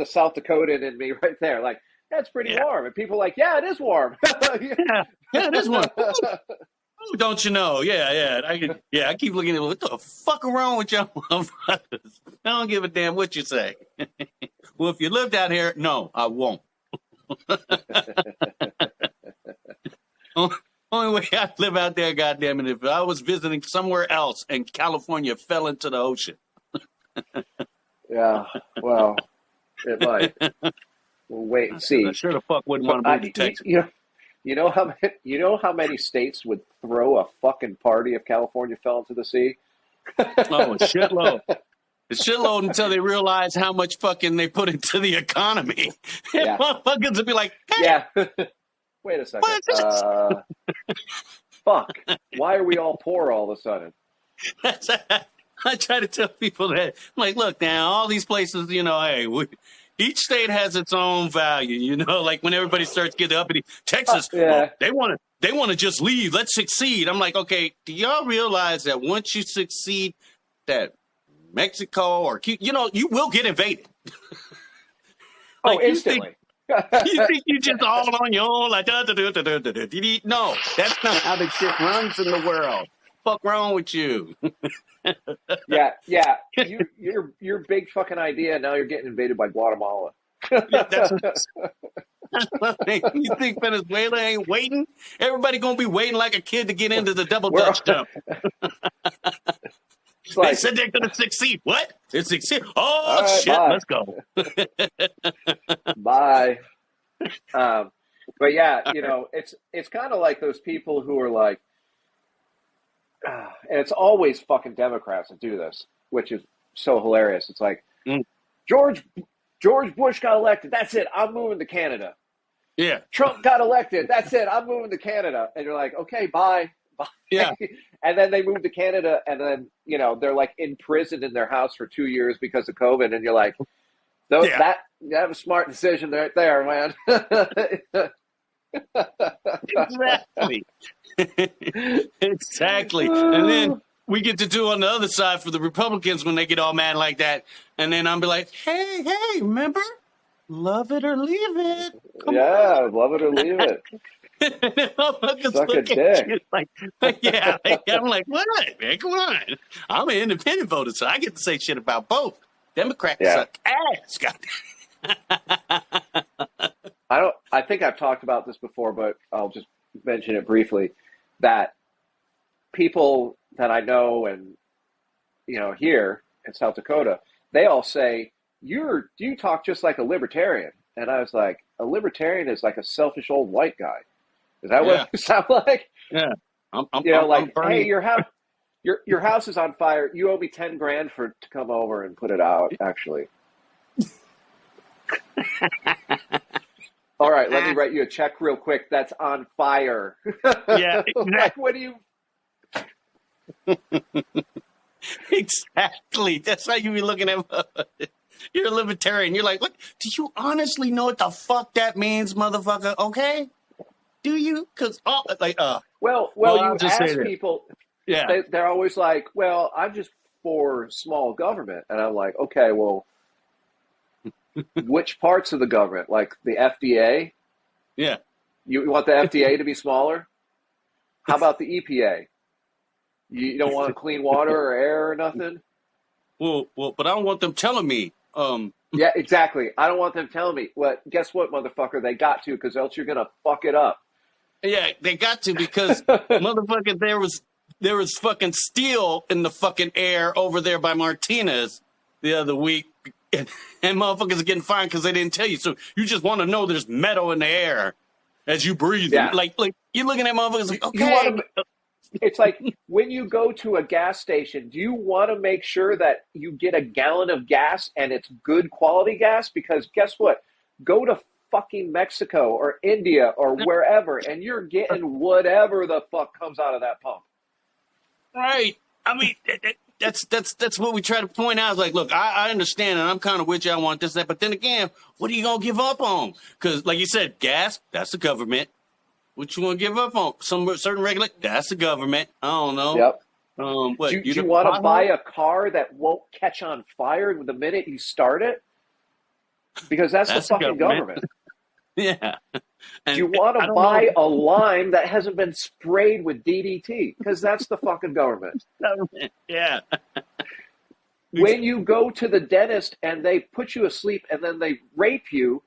South Dakotan in me right there. Like, that's pretty warm. And people are like, yeah, it is warm. yeah, it is warm. Ooh, don't you know? Yeah. I keep looking at what the fuck wrong with y'all motherfuckers? I don't give a damn what you say. Well, if you lived out here, no, I won't. Only way I live out there, goddamn it, if I was visiting somewhere else and California fell into the ocean. Yeah, well, it might. We'll wait and see. I sure the fuck wouldn't want to move to Texas. You know how many states would throw a fucking party if California fell into the sea? Oh, a shitload. A shitload until they realize how much fucking they put into the economy. Yeah. Motherfuckers would be like, hey, yeah. Wait a second. Fuck. Why are we all poor all of a sudden? I try to tell people that. I'm like, look, now, all these places, you know, hey, each state has its own value, you know, like when everybody starts getting uppity. Texas, well, they want to just leave. Let's succeed. I'm like, okay, do y'all realize that once you succeed, that Mexico or, you know, you will get invaded? Like, instantly. You think you just all on your own, like, no, that's not how the shit runs in the world. Fuck wrong with you? Yeah. Your big fucking idea. Now you're getting invaded by Guatemala. That's you think Venezuela ain't waiting? Everybody gonna be waiting like a kid to get into the double Dutch jump. They Like, said they're gonna succeed. What? They succeed? Oh right, shit! bye. Let's go. Bye. But yeah, you know, it's kind of like those people who are like, and it's always fucking Democrats that do this, which is so hilarious. It's like George Bush got elected. That's it. I'm moving to Canada. Yeah. Trump got elected. That's it. I'm moving to Canada. And you're like, okay, bye. Yeah. And then they move to Canada, and then, you know, they're like in prison in their house for 2 years because of COVID. And you're like, that was a smart decision right there, man. Exactly. Exactly. And then we get to do on the other side for the Republicans when they get all mad like that. And then I'll be like, hey, remember? Love it or leave it. Come on. Love it or leave it. Suck a dick. Like, yeah, I'm like, what, man? Come on. I'm an independent voter, so I get to say shit about both. Democrats suck ass. I think I've talked about this before, but I'll just mention it briefly. That people that I know and here in South Dakota, they all say, you talk just like a libertarian. And I was like, a libertarian is like a selfish old white guy. Is that what you sound like? Yeah. I'm hey, your house is on fire. You owe me 10 grand to come over and put it out, actually. All right, let me write you a check real quick. That's on fire. Yeah, exactly. Like, what do you... Exactly. That's how you be looking at. You're a libertarian. You're like, what? Do you honestly know what the fuck that means, motherfucker? Okay, do you? Because well, you ask people. Yeah, they're always like, well, I'm just for small government, and I'm like, okay, well, which parts of the government, like the FDA? Yeah, you want the FDA to be smaller? How about the EPA? You don't want clean water or air or nothing? Well, but I don't want them telling me. Yeah, exactly. I don't want them telling me. Well, guess what, motherfucker? They got to, because else you're gonna fuck it up. Yeah, they got to, because motherfucker, there was fucking steel in the fucking air over there by Martinez the other week, and motherfuckers are getting fined because they didn't tell you. So you just want to know there's metal in the air as you breathe. Yeah. Like you're looking at motherfuckers like, okay. It's like when you go to a gas station, do you want to make sure that you get a gallon of gas and it's good quality gas? Because guess what? Go to fucking Mexico or India or wherever, and you're getting whatever the fuck comes out of that pump. Right. I mean, that's what we try to point out. It's like, look, I understand, and I'm kind of with you. I want this, that. But then again, what are you going to give up on? Because, like you said, gas, that's the government. What you want to give up on? Some certain regulate? That's the government. I don't know. Yep. Do you want to buy a car that won't catch on fire the minute you start it? Because that's the fucking government. Yeah. Do you want to buy a lime that hasn't been sprayed with DDT? Because that's the fucking government. Yeah. When you go to the dentist and they put you asleep and then they rape you,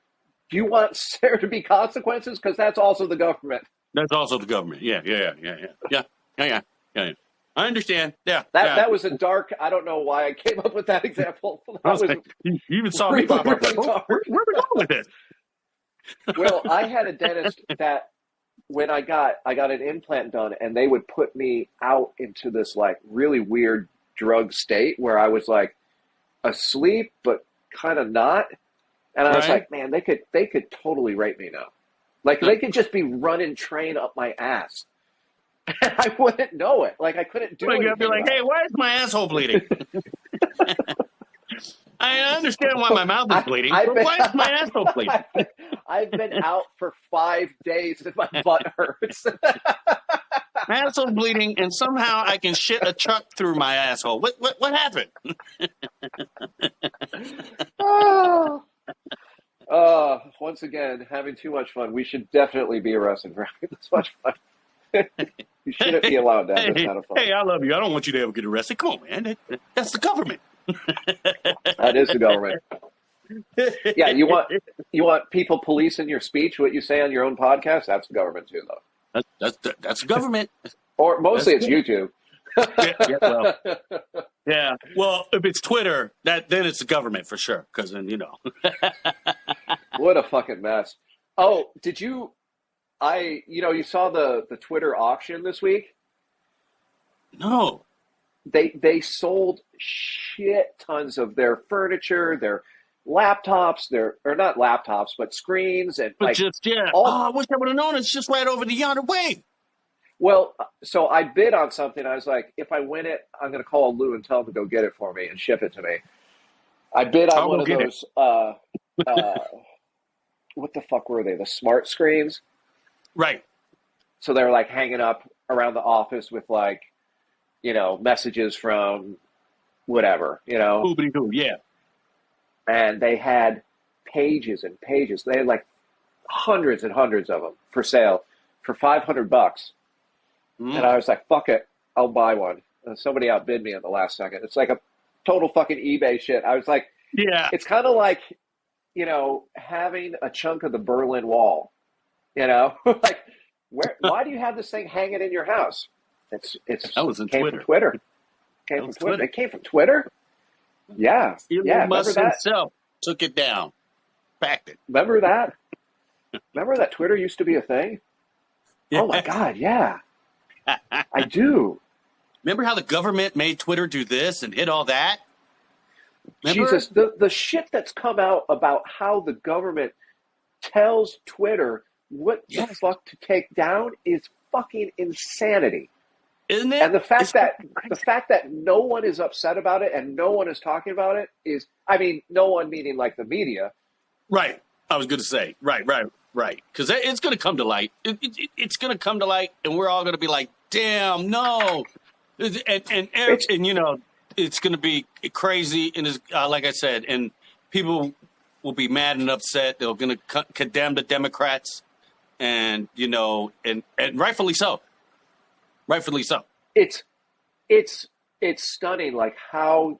do you want there to be consequences? Because that's also the government. That's also the government. Yeah. I understand. Yeah. That was a dark. I don't know why I came up with that example. You even saw me pop up. Where are we going with this? Well, I had a dentist that when I got an implant done, and they would put me out into this like really weird drug state where I was like asleep but kind of not. And I was like, man, they could totally rape me now. Like, they could just be running train up my ass. And I wouldn't know it. Like, I couldn't do anything. You'd be like, hey, why is my asshole bleeding? I understand why my mouth is bleeding, but why is my asshole bleeding? I've been out for 5 days and my butt hurts. My asshole's bleeding, and somehow I can shit a truck through my asshole. What happened? Once again, having too much fun. We should definitely be arrested for having this much fun. You shouldn't be allowed to have this kind of fun. Hey, I love you. I don't want you to ever get arrested. Come on, man. That's the government. That is the government. Yeah, you want people policing your speech, what you say on your own podcast? That's the government too, though. That's the government. Or mostly it's YouTube. Yeah. Well, if it's Twitter, then it's the government for sure. Because then What a fucking mess. Oh, did you? You saw the Twitter auction this week? No. They sold shit tons of their furniture, their laptops, or not laptops, but screens and I wish I would have known. It's just right over the yonder way. Well, so I bid on something. I was like, if I win it, I'm going to call Lou and tell him to go get it for me and ship it to me. I bid on one of those. What the fuck were they? The smart screens, right? So they're like hanging up around the office with like, messages from whatever, Yeah. And they had pages and pages. They had like hundreds and hundreds of them for sale for $500. And I was like, fuck it, I'll buy one. And somebody outbid me at the last second. It's like a total fucking eBay shit. I was like, yeah, it's kind of like, having a chunk of the Berlin Wall, like why do you have this thing hanging in your house? It came from Twitter. Came That from was Twitter. Twitter. They came from Twitter? Yeah. Elon Yeah, remember Musk that? himself took it down, backed it. Remember that? Remember that Twitter used to be a thing? Yeah. Oh my God, yeah. I do. Remember how the government made Twitter do this and hit all that? Remember? Jesus, the shit that's come out about how the government tells Twitter what the Yes. fuck to take down is fucking insanity. Isn't it? And the fact It's that no one is upset about it and no one is talking about it is, I mean, no one meaning like the media. right. I was going to say, right. Because it's going to come to light. It's going to come to light, and we're all going to be like, damn, no. And you know, it's going to be crazy. And it's, like I said, and people will be mad and upset. They're going to condemn the Democrats. And, you know, and rightfully so. Rightfully so. It's stunning, like how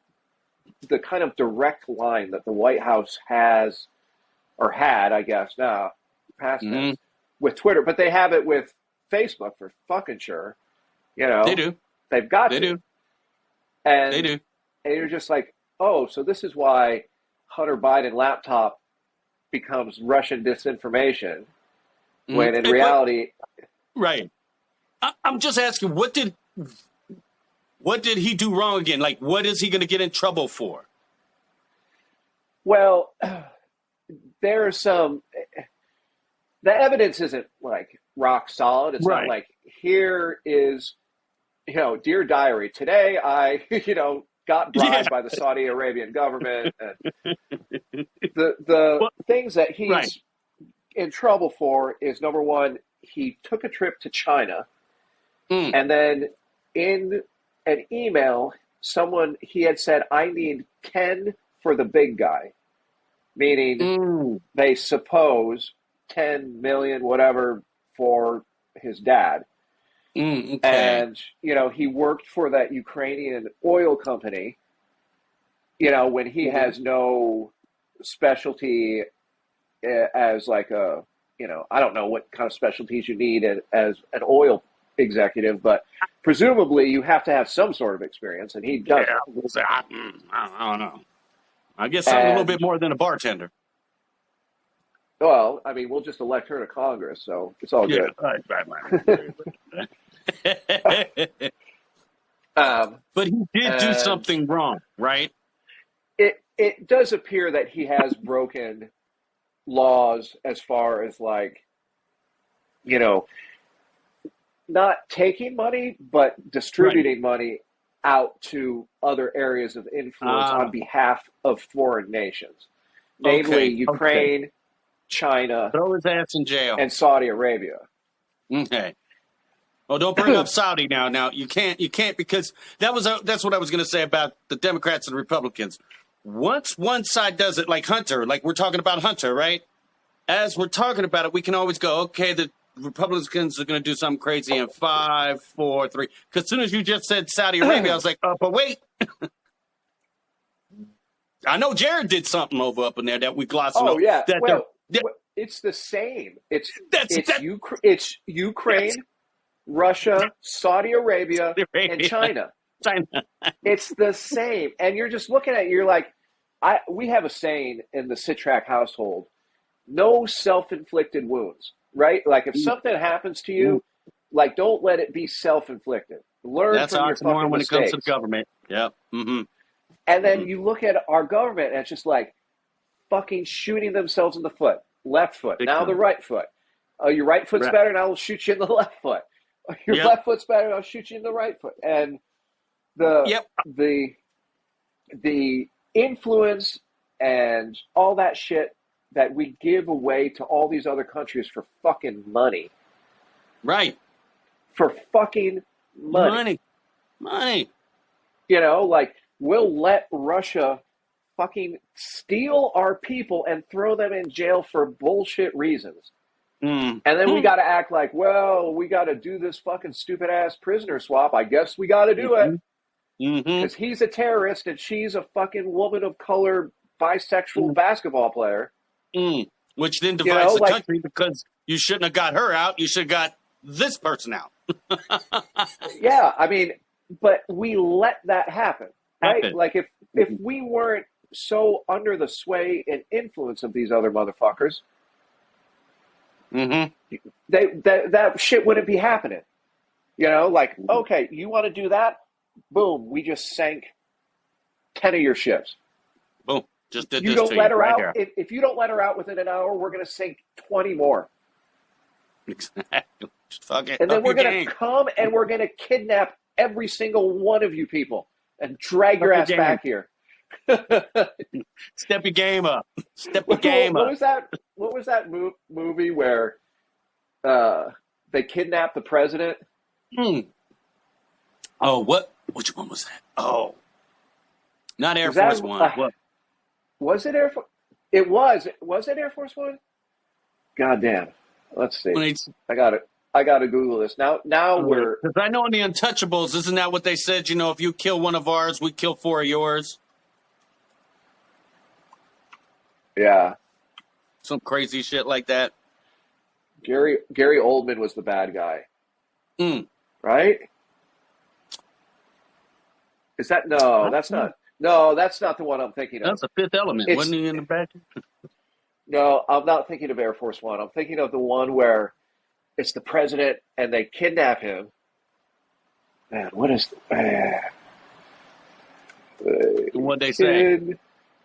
the kind of direct line that the White House has, or had, I guess now, past tense, with Twitter, but they have it with Facebook for fucking sure. You know, They do. They've got They to. do. And, They do. and you're just like, oh, so this is why Hunter Biden laptop becomes Russian disinformation, when in reality, Right. I'm just asking, what did he do wrong again? Like, what is he going to get in trouble for? well, there's some. The evidence isn't like rock solid. It's Right. not like here is, dear diary. Today I, got bribed by the Saudi Arabian government. And the things that he's Right. in trouble for is, number one, he took a trip to China, and then in an email, he had said, "I need 10 for the big guy," meaning they suppose 10 million, whatever, for his dad. Okay. And, he worked for that Ukrainian oil company, when he has no specialty as like a, I don't know what kind of specialties you need as an oil executive, but presumably you have to have some sort of experience, and he does. I don't know. I guess I'm a little bit more than a bartender. Well, I mean, we'll just elect her to Congress, so it's all good. Right. But he did do something wrong, right? It does appear that he has broken laws as far as like, not taking money, but distributing money out to other areas of influence on behalf of foreign nations, namely Ukraine, China, throw his ass in jail, and Saudi Arabia. Okay. Oh, don't bring up Saudi now. Now you can't because that's what I was going to say about the Democrats and Republicans. Once one side does it, like Hunter, like we're talking about Hunter, right? As we're talking about it, we can always go, okay, the Republicans are going to do something crazy in 5, 4, 3. Because as soon as you just said Saudi Arabia, I was like, but wait. I know Jared did something up in there that we glossed over. Oh yeah, Well, it's the same. It's Ukraine, Yes. Russia, Saudi Arabia, and China. China. It's the same, and you're just looking at it, you're like, we have a saying in the Sitrak household: no self-inflicted wounds. Right? Like if something happens to you, like don't let it be self-inflicted. Learn That's from your fucking when mistakes. it comes to the government. Yep. Mm-hmm. And then you look at our government, and it's just like fucking shooting themselves in the foot. Left foot, now the right foot. Oh, your right foot's better, now I'll shoot you in the left foot. Your left foot's better, I'll shoot you in the right foot. And the influence and all that shit that we give away to all these other countries for fucking money. Right. For fucking money. Money. Like we'll let Russia fucking steal our people and throw them in jail for bullshit reasons. And then we got to act like, well, we got to do this fucking stupid ass prisoner swap. I guess we got to do it. Because he's a terrorist and she's a fucking woman of color, bisexual basketball player. Which then divides the country because you shouldn't have got her out. You should have got this person out. Yeah, I mean, but we let that happen, right? Happen. Like if we weren't so under the sway and influence of these other motherfuckers, that shit wouldn't be happening. You know, like, okay, you want to do that? Boom, we just sank 10 of your ships. Boom. Just did You this don't to let you her right out. here. If you don't let her out within an hour, we're going to sink 20 more. Exactly. Just fuck it. And then Up we're your going to game. come and we're going to kidnap every single one of you people and drag your your ass game. back here. Step your game up. Step your game What up. was that? What was that movie where they kidnapped the president? Oh, what? Which one was that? Oh, not Air Was that- Force One. What? Was it Air Force? It was. Was it Air Force One? God damn. Let's see. When they, I got it. I got to Google this now. Now we're. because I know in the Untouchables, isn't that what they said? You know, if you kill one of ours, we kill 4 of yours. Yeah. Some crazy shit like that. Gary Oldman was the bad guy. Right? Is that no? That's not. No, that's not the one I'm thinking of. That's the Fifth Element. It's- Wasn't he in the back? No, I'm not thinking of Air Force One. I'm thinking of the one where it's the president and they kidnap him. Man, what is What'd they say?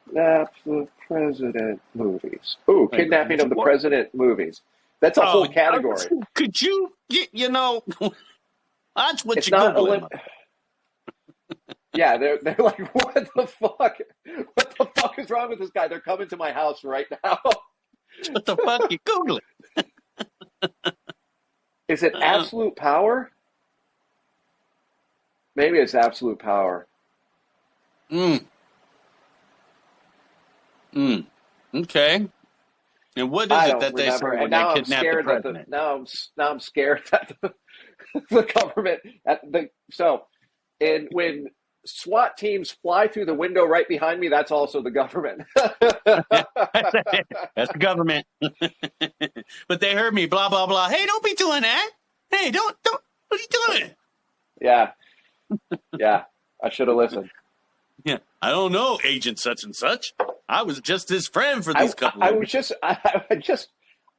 Kidnap the President movies. Ooh, Wait, kidnapping of the what? President movies. That's a whole category. Could you, you know, that's what It's you're not Googling. Yeah, they're like, what the fuck? What the fuck is wrong with this guy? They're coming to my house right now. What the fuck you Googling? Is it Absolute Power? Maybe it's Absolute Power. Okay. And what I is it don't that they say remember. when And now they I'm kidnap the scared that president? now I'm scared that the government and when SWAT teams fly through the window right behind me, that's also the government. That's the government. But they heard me, blah, blah, blah. Hey, don't be doing that. Hey, don't, what are you doing? Yeah. Yeah. I should have listened. Yeah, I don't know, Agent such and such. I was just his friend for these couple of I weeks.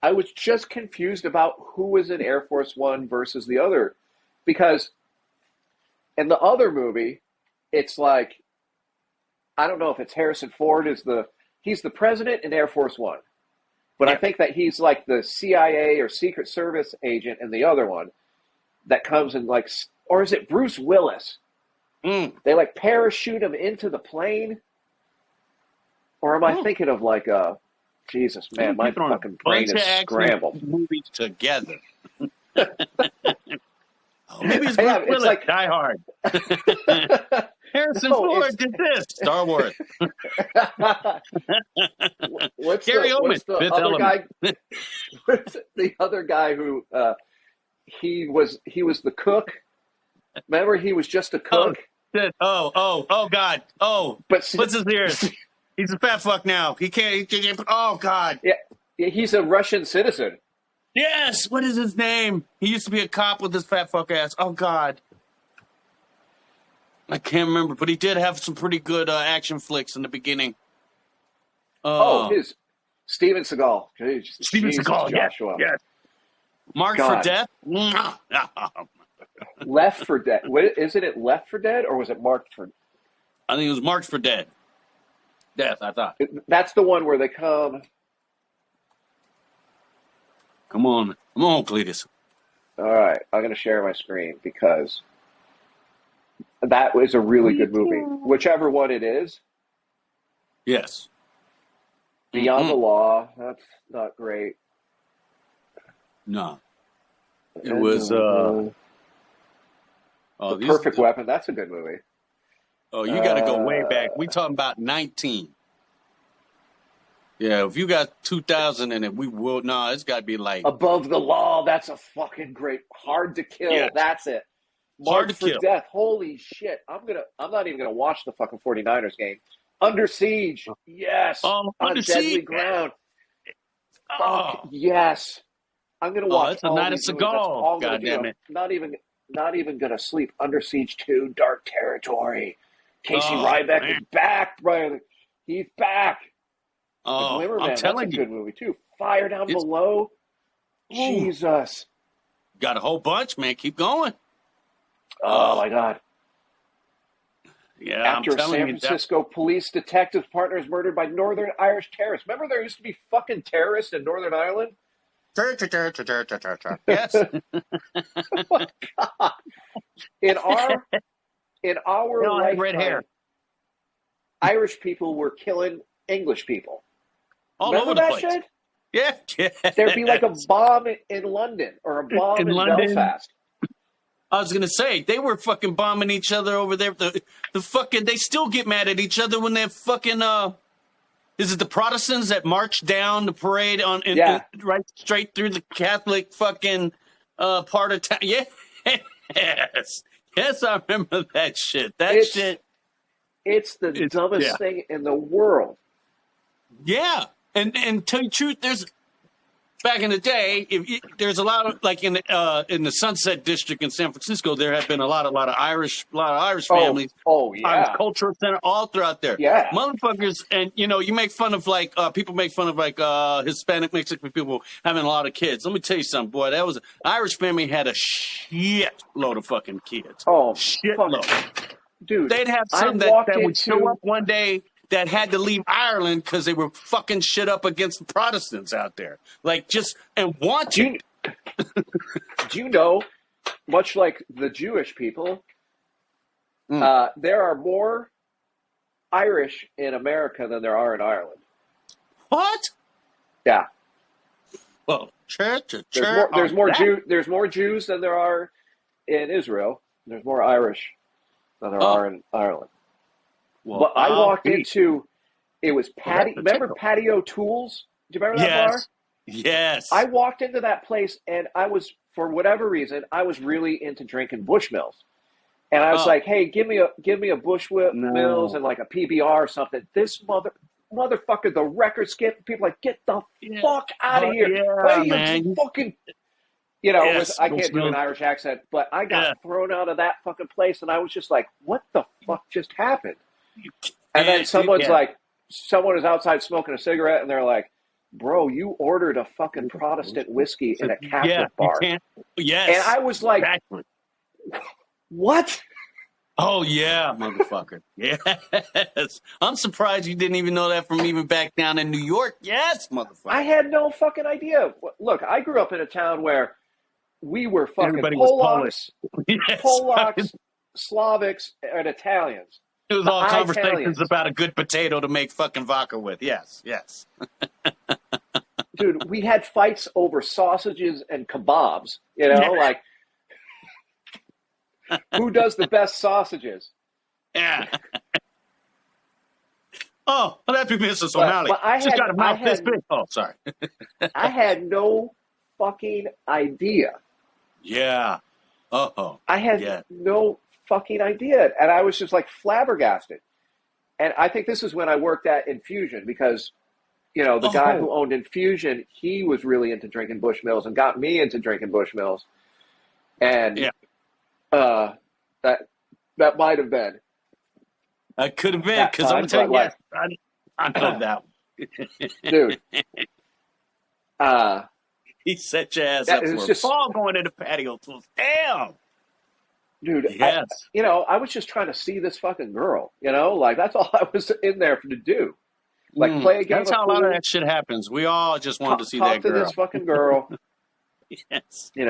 was just confused about who was in Air Force One versus the other, because in the other movie, it's like, I don't know if it's Harrison Ford he's the president in Air Force One, but I think that he's like the CIA or Secret Service agent in the other one that comes in like, or is it Bruce Willis? They like parachute him into the plane. Or am I thinking of like Jesus, man, my fucking brain is scrambled. Movies together. Oh, maybe it's Bruce Yeah, it's Willis. like- Die Hard. Harrison No, Ford did this. Star Wars. What's Gary the, Oldman, what's the Fifth other Element. guy? What's the other guy who he was the cook? Remember, he was just a cook. Oh, God. Oh, But what's his ears? He's a fat fuck now. He can't. Oh, God. Yeah, he's a Russian citizen. Yes. What is his name? He used to be a cop with his fat fuck ass. Oh, God. I can't remember, but he did have some pretty good action flicks in the beginning. His Steven Seagal. Steven Jesus, Seagal. Joshua. Yes. Marked God. for Death. Left for Dead. Isn't it Left for Dead or was it Marked for? I think it was Marked for Death. I thought. That's the one where they come. Come on, Cletus. All right, I'm going to share my screen because that was a really good movie. Whichever one it is. Yes. Beyond the Law. That's not great. No. It was. The Perfect Weapon. That's a good movie. Oh, you got to go way back. We talking about 19. Yeah, if you got 2000 in it, we will. No, it's got to be like Above the Law. That's a fucking great. Hard to Kill. Yes. That's it. Hard Marked to for Kill. Death. Holy shit. I'm not even gonna watch the fucking 49ers game. Under Siege. Yes. Oh, On Under Deadly Siege. Ground. Oh, Fuck yes. I'm gonna watch that's a all night of these movies. That's all Seagal. I'm gonna God do. damn it. I'm not even gonna sleep. Under Siege 2, Dark Territory. Casey Oh, Ryback man. is back, brother. He's back. The Oh, Glimmer, I'm man, that's a telling you, good movie too. Fire Down it's Below. ooh, Jesus. got a whole bunch, man. Keep going. Oh Oh, my God. yeah, I'm After telling San you that. Francisco police detective partner is murdered by Northern Irish terrorists. Remember there used to be fucking terrorists in Northern Ireland? Yes. Oh my God. In our They all had red lifetime, hair Irish people were killing English people. all Remember over the that place. shit? Yeah. There'd be like a Yes. bomb in London or a bomb In in London, Belfast. I was gonna say they were fucking bombing each other over there. The fucking they still get mad at each other when they're fucking is it the Protestants that march down the parade on Yeah. right straight through the Catholic fucking part of town? Yeah. Yes. Yes, I remember that shit. That It's shit it's the is dumbest yeah. thing in the world. Yeah. And tell you the truth, there's back in the day, there's a lot of like in the Sunset District in San Francisco, there have been a lot of Irish Oh, families, oh Irish yeah. Cultural Center, all throughout there. Yeah. Motherfuckers, and you make fun of like people make fun of like Hispanic Mexican people having a lot of kids. Let me tell you something, boy. That was Irish family had a shit load of fucking kids, Oh, shit fuck. load. Dude, They'd have I some walked that would show into up one day that had to leave Ireland because they were fucking shit up against the Protestants out there. Like just and do wanted. you, do you know, much like the Jewish people, there are more Irish in America than there are in Ireland. What? Yeah. Well, church. There's more Jews than there are in Israel. There's more Irish than there are in Ireland. Well, But I walked be. into it was Well, Remember Patio Tools? Do you remember that bar? Yes. I walked into that place and I was, for whatever reason, I was really into drinking Bushmills. And I was like, "Hey, give me a Bushmills No. and like a PBR or something." This motherfucker, the record skip, people are like, "Get the fuck out of here!" Yeah, Hey, you man. fucking, Yes, I can't do Bushmills. an Irish accent, but I got thrown out of that fucking place, and I was just like, "What the fuck just happened?" And then someone was outside smoking a cigarette, and they're like, "Bro, you ordered a fucking Protestant whiskey in a Catholic bar." You can't. Yes. And I was like, exactly. "What?" Oh yeah, motherfucker. Yes. I'm surprised you didn't even know that from even back down in New York. Yes, motherfucker. I had no fucking idea. Look, I grew up in a town where we were fucking Everybody was Polish. Polacks, Slavics, and Italians. It was all conversations Italians. about a good potato to make fucking vodka with. Yes. Dude, we had fights over sausages and kebabs. Like who does the best sausages? Yeah. Oh, well, that'd be Mrs. O'Malley. But I She's had- got a mouth I this had- big. Oh, sorry. I had no fucking idea. Yeah. Uh-oh. I had no fucking idea. And I was just like flabbergasted. And I think this is when I worked at Infusion because, the guy who owned Infusion, he was really into drinking Bushmills and got me into drinking Bushmills. And that might have been. I could have been, That because I'm time, telling but, you, I know that one. Dude. He set your ass That up is for a just- fall going into patio tools. Damn. Dude, Yes. I was just trying to see this fucking girl, like that's all I was in there to do. Like play a game That's of how a lot of pool, that shit happens. We all just wanted to see talk that to girl. this fucking girl, Yes. You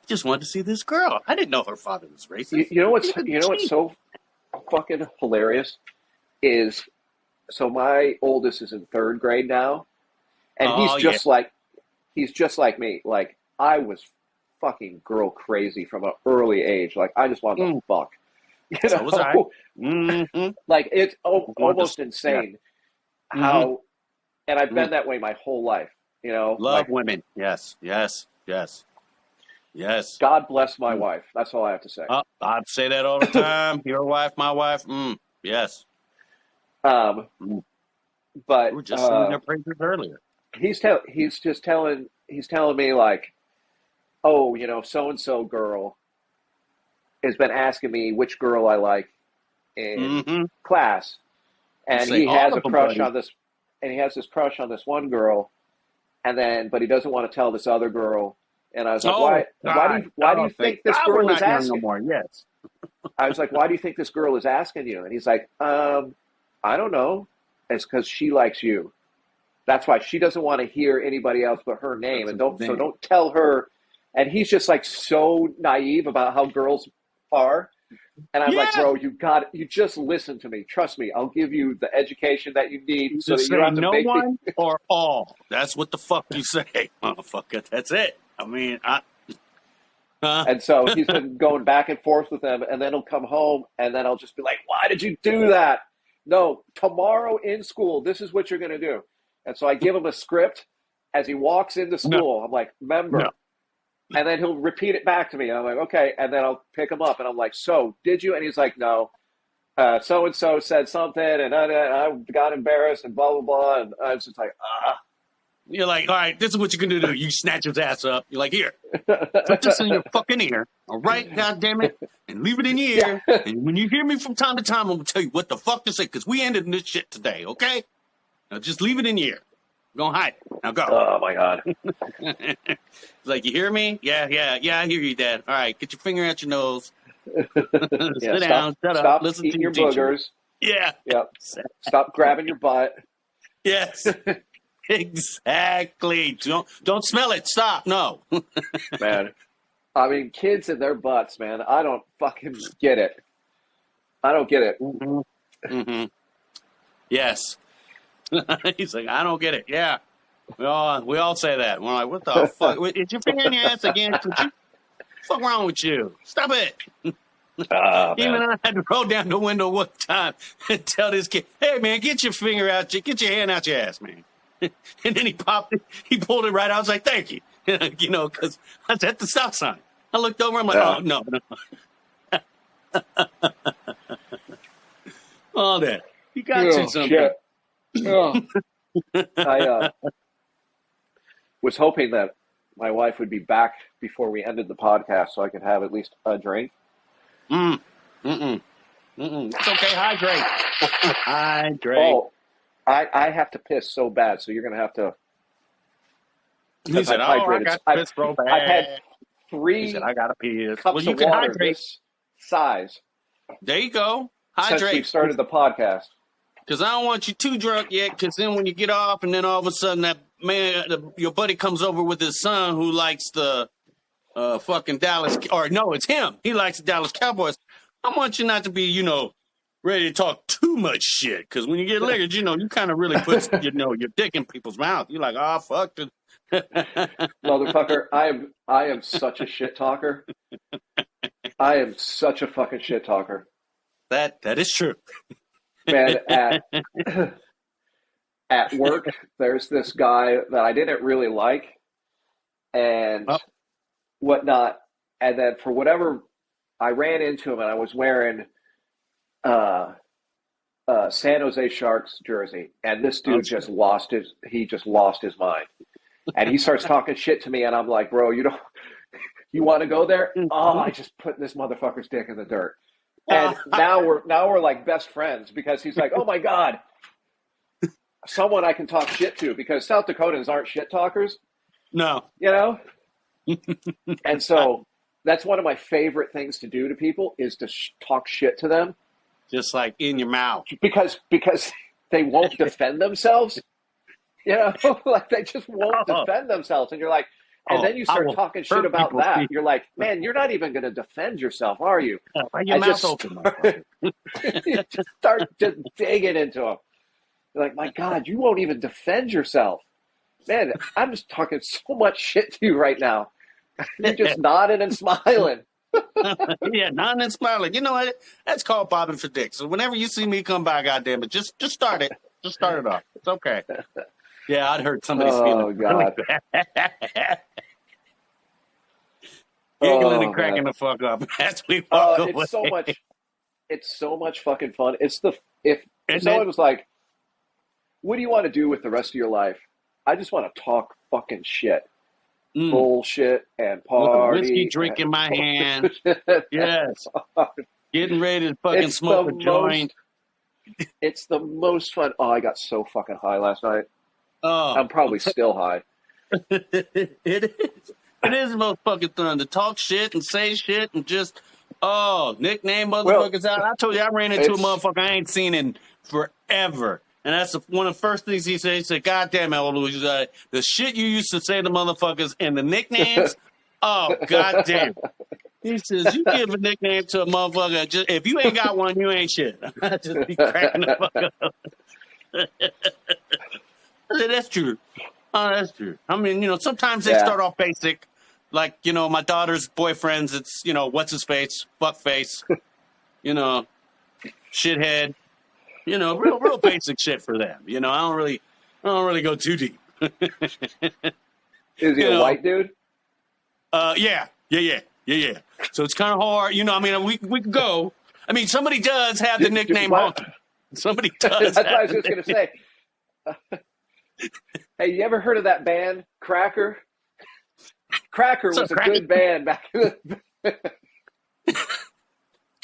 Just wanted to see this girl. I didn't know her father was racist. know what's so fucking hilarious is so my oldest is in third grade now, and he's just like me. Like I was fucking girl crazy from an early age. Like I just wanted to fuck. So was I. Mm-hmm. Like it's almost insane how, and I've been that way my whole life. Love women. Yes. God bless my wife. That's all I have to say. I'd say that all the time. Your wife, my wife. Yes. But We were just singing their praises earlier. he's telling me like, oh, so and so girl has been asking me which girl I like in Mm-hmm. class, and Say he all has a of them, crush buddy. on this, and he has this crush on this one girl, but he doesn't want to tell this other girl. And I was like, Oh why God! do you Oh, thank think this God we're girl is not young no asking? more. Yes. I was like, why do you think this girl is asking you? And he's like, I don't know. It's because she likes you. That's why she doesn't want to hear anybody else but her name, That's and a good name. don't tell her. And he's just like so naive about how girls are. And I'm like, Yeah. bro, you just listen to me. Trust me. I'll give you the education that you need You so that just you don't say have to no make me. one or all. That's what the fuck you say, motherfucker. That's it. I mean, And so he's been going back and forth with them, and then he'll come home, and then I'll just be like, why did you do that? No, tomorrow in school, this is what you're going to do. And so I give him a script as he walks into no, school. I'm like, remember. no. And then he'll repeat it back to me. And I'm like, okay. And then I'll pick him up, and I'm like, so did you? And he's like, no. So-and-so said something, and I got embarrassed, and blah, blah, blah. And I was just like, You're like, all right, this is what you're going to do. You snatch his ass up. You're like, here, put this in your fucking ear. All right, God damn it. And leave it in your ear. Yeah. And when you hear me from time to time, I'm going to tell you what the fuck to say because we ended this shit today, okay? Now just leave it in your ear. We're going to hide it. Now go. Oh, my God. It's like, you hear me? Yeah, I hear you, Dad. All right, get your finger out your nose. Yeah, Sit down, shut up, stop listen to eating your your teacher. boogers. Yeah. Yep. Stop grabbing your butt. Yes. Exactly. Don't smell it. Stop. No. Man. I mean, kids and their butts, man. I don't fucking get it. I don't get it. Mm-hmm. Mm-hmm. Yes. He's like, I don't get it. Yeah. We all say that. We're like, what the fuck? Is your finger in your ass again? What's wrong with you? Stop it. Even I had to roll down the window one time and tell this kid, hey, man, get your finger out. Get your hand out your ass, man. And then he popped it. He pulled it right out. I was like, thank you. Because I was at the stop sign. I looked over. I'm like, oh, no. All that. You got to something. Shit. Oh. I was hoping that my wife would be back before we ended the podcast so I could have at least a drink. Mm. Mm-mm. Mm-mm. It's okay. Hydrate. Hydrate. Oh, I have to piss so bad, so you're going to have to. He said, I've I got to piss so bad. I've had He 3 said, I got to piss. cups Well, you of can water hydrate. this size There you go. since we've Hydrate. started the podcast. Because I don't want you too drunk yet, because then when you get off and then all of a sudden that man, your buddy comes over with his son who likes the fucking Dallas, or no, it's him. He likes the Dallas Cowboys. I want you not to be, ready to talk too much shit. Because when you get liquored, you kind of really put, your dick in people's mouth. You're like, oh, fuck it. Motherfucker, I am such a shit talker. I am such a fucking shit talker. That is true. Man, at work, there's this guy that I didn't really like and whatnot. And then for whatever, I ran into him and I was wearing San Jose Sharks jersey. And this dude just lost his mind. And he starts talking shit to me and I'm like, bro, you want to go there? Oh, I just put this motherfucker's dick in the dirt. And now we're like best friends because he's like, oh my God, someone I can talk shit to because South Dakotans aren't shit talkers. No. And so that's one of my favorite things to do to people is to talk shit to them. Just like in your mouth. Because they won't defend themselves. Like they just won't defend themselves. And you're like, and then you start talking shit about that. You're like, man, you're not even going to defend yourself, are you? Why your mouth open? You just start just digging into them. You're like, my God, you won't even defend yourself. Man, I'm just talking so much shit to you right now. You're just nodding and smiling. Yeah, nodding and smiling. You know what? That's called bobbing for dick. So whenever you see me come by, goddamn it, just start it. Just start it off. It's okay. Yeah, I'd hurt somebody's feelings. God. Giggling and cracking the fuck up as we walk away. It's so much fucking fun. If someone was like, what do you want to do with the rest of your life? I just want to talk fucking shit. bullshit and With a party. whiskey drink in my hand. Yes. Getting ready to fucking It's smoke the a joint. It's the most fun. Oh, I got so fucking high last night. Oh, I'm probably still high. it is. It is the most fucking fun to talk shit and say shit and just, nickname motherfuckers out. I told you I ran into a motherfucker I ain't seen in forever. And that's one of the first things he said. He said, God damn it, old Louis, the shit you used to say to motherfuckers and the nicknames, oh, God damn. He says, you give a nickname to a motherfucker, just, if you ain't got one, you ain't shit. I just be cracking the fuck up. I said, that's true. Oh, that's true. I mean, sometimes they start off basic. Like, my daughter's boyfriends, it's, what's his face, fuck face, shithead, real basic shit for them. I don't really go too deep. Is he a white dude? Yeah. So it's kind of hard, we could go. I mean, somebody does have the nickname Honky. Somebody does. That's what I was just going to say. Hey, you ever heard of that band, Cracker? Cracker was a good band back in the... What's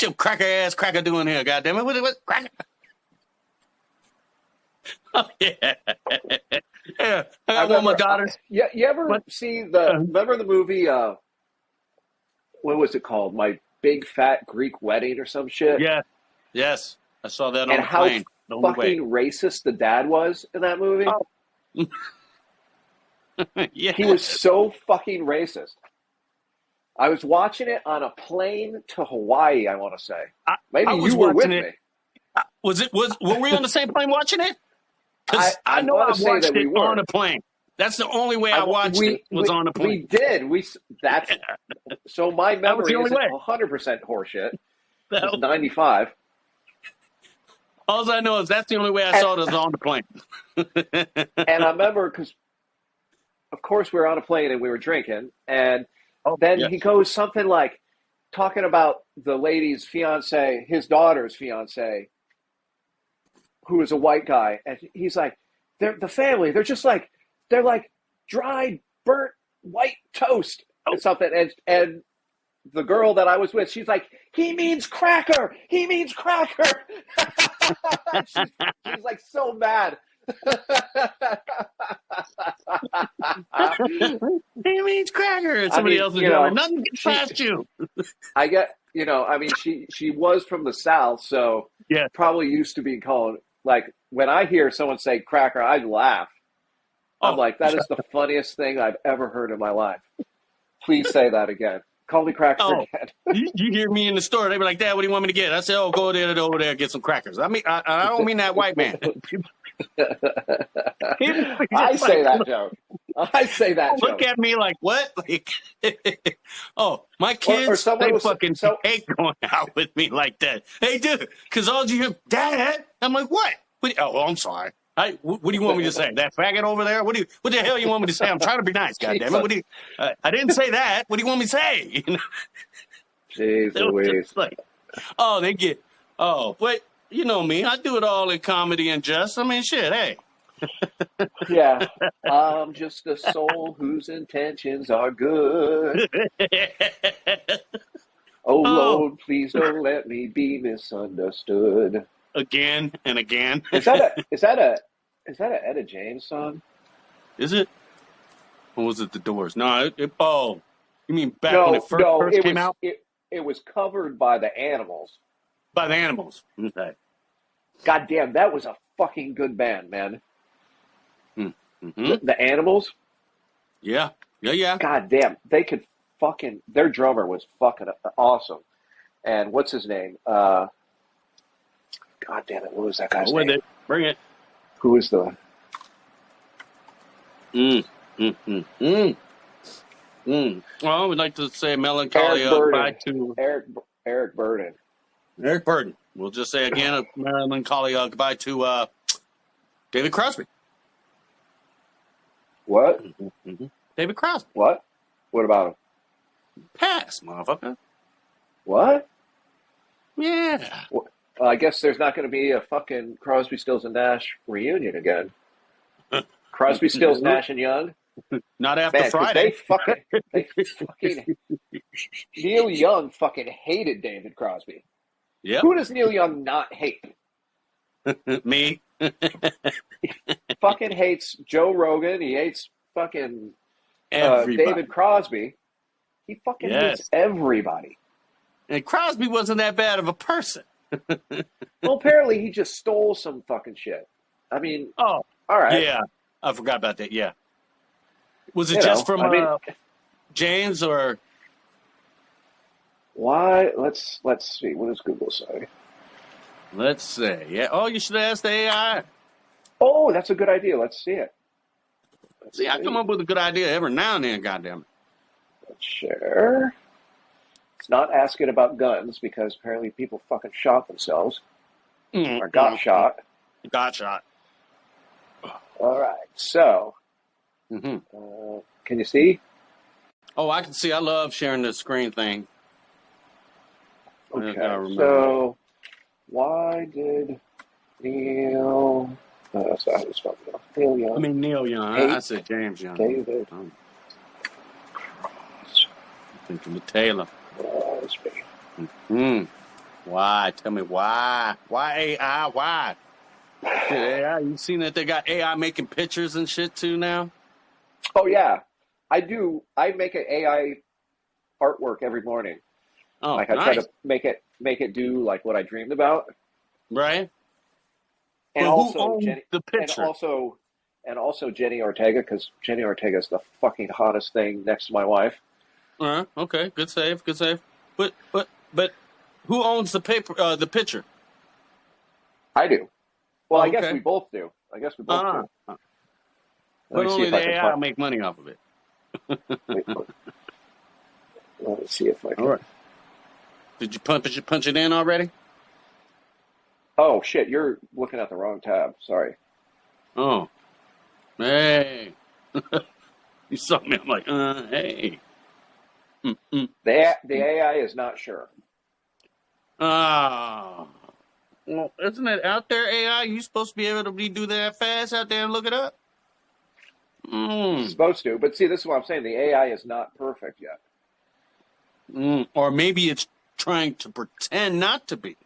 your cracker doing here, goddammit? What Cracker? Oh, yeah. Yeah, I got one of my daughters. You ever see remember the movie, what was it called? My Big Fat Greek Wedding or some shit? Yeah. Yes. I saw that on the And plane. how fucking racist the dad was in that movie. Oh. Yeah. He was so fucking racist. I was watching it on a plane to Hawaii, I want to say. Maybe you were with me. Were we on the same plane watching it? Because I know I watched it on a plane. That's the only way I watched it was on a plane. We did. So my memory isn't 100% horseshit. It's 95. All I know is that's the only way I saw it was on the plane. And I remember because, of course, we were on a plane and we were drinking. And then he goes something like talking about the lady's fiance, his daughter's fiance, who is a white guy. And he's like, the family, they're like dried, burnt white toast or something. And the girl that I was with, she's like, he means cracker. He means cracker. she's like so mad. He means cracker. Somebody else is going, nothing gets past you. I get, she was from the South, so probably used to be called, like, when I hear someone say cracker, I laugh. I'm like, that is the funniest thing I've ever heard in my life. Please say that again. Call me cracker again. You hear me in the store, they be like, Dad, what do you want me to get? I say, go over there and get some crackers. I mean, I don't mean that white man. I say that joke. Look at me like, what? Like, my kids, they fucking hate going out with me like that. They do. Because all you hear, Dad, I'm like, what? I'm sorry. What do you want me to say? That faggot over there? What the hell you want me to say? I'm trying to be nice, goddammit. I didn't say that. What do you want me to say? Jeez Louise. Like, they get, but you know me. I do it all in comedy and jest. I mean, shit, hey. Yeah. I'm just a soul whose intentions are good. Oh, Lord, please don't let me be misunderstood. Again and again. Is that a Etta James song? Is it? Or was it the Doors? No. You mean when it first came out? It was covered by the Animals. By the Animals. Okay. God damn, that was a fucking good band, man. Mm-hmm. The Animals. Yeah. God damn, they could fucking. Their drummer was fucking awesome. And what's his name? God damn it! What was that guy's name? Bring it. Who is the? Well, we'd like to say melancholy goodbye to Eric Burden. Eric Burden. We'll just say again a melancholy goodbye to David Crosby. What? Mm-hmm. David Crosby. What? What about him? Pass, motherfucker. What? Yeah. Well, I guess there's not going to be a fucking Crosby, Stills, and Nash reunion again. Crosby, Stills, Nash, and Young? Not after Man, because Friday. they fucking, Neil Young fucking hated David Crosby. Yep. Who does Neil Young not hate? Me. Fucking hates Joe Rogan. He hates fucking Everybody. David Crosby. He fucking hates Yes. everybody. And Crosby wasn't that bad of a person. Well, apparently he just stole some fucking shit. I mean, Oh, all right. yeah. I forgot about that. Yeah. Was it You just know, from I mean, James or? why? Let's see. What does Google say? Let's see. Yeah. Oh, you should ask the AI. Oh, that's a good idea. Let's see it. Let's See, I come up with a good idea every now and then, goddamn it. Let's share. It's not asking about guns because apparently people fucking shot themselves or got shot. Got shot. All right. So, Mm-hmm. can you see? Oh, I can see. I love sharing the screen thing. Okay. I remember So, why did Neil? That's not how it's spelled. Neil Young. I mean, Neil Young. I said James Young. David. I'm thinking of Taylor. Crosby. Why? Tell me why? Why AI? Why? Shit, AI. You seen that they got AI making pictures and shit too now? Oh yeah, I do. I make an AI artwork every morning. Oh, Like I nice. try to make it do like what I dreamed about. Right? And But also who owns Jenny, the picture? and also Jenny Ortega, because Jenny Ortega is the fucking hottest thing next to my wife. Okay, good save, good save. But who owns the paper? The picture? I do. Well, Oh, I guess okay. we both do. Let But me see only if I the can AI find. make money off of it. Let me see if I can. All right. Did you punch it in already? Oh shit, you're looking at the wrong tab. Sorry. Oh, hey. You saw me. I'm like, hey. The AI is not sure. Ah. Well, isn't it out there, AI? You supposed to be able to do that fast out there and look it up? It's supposed to, but see, this is what I'm saying. The AI is not perfect yet. Or maybe it's trying to pretend not to be.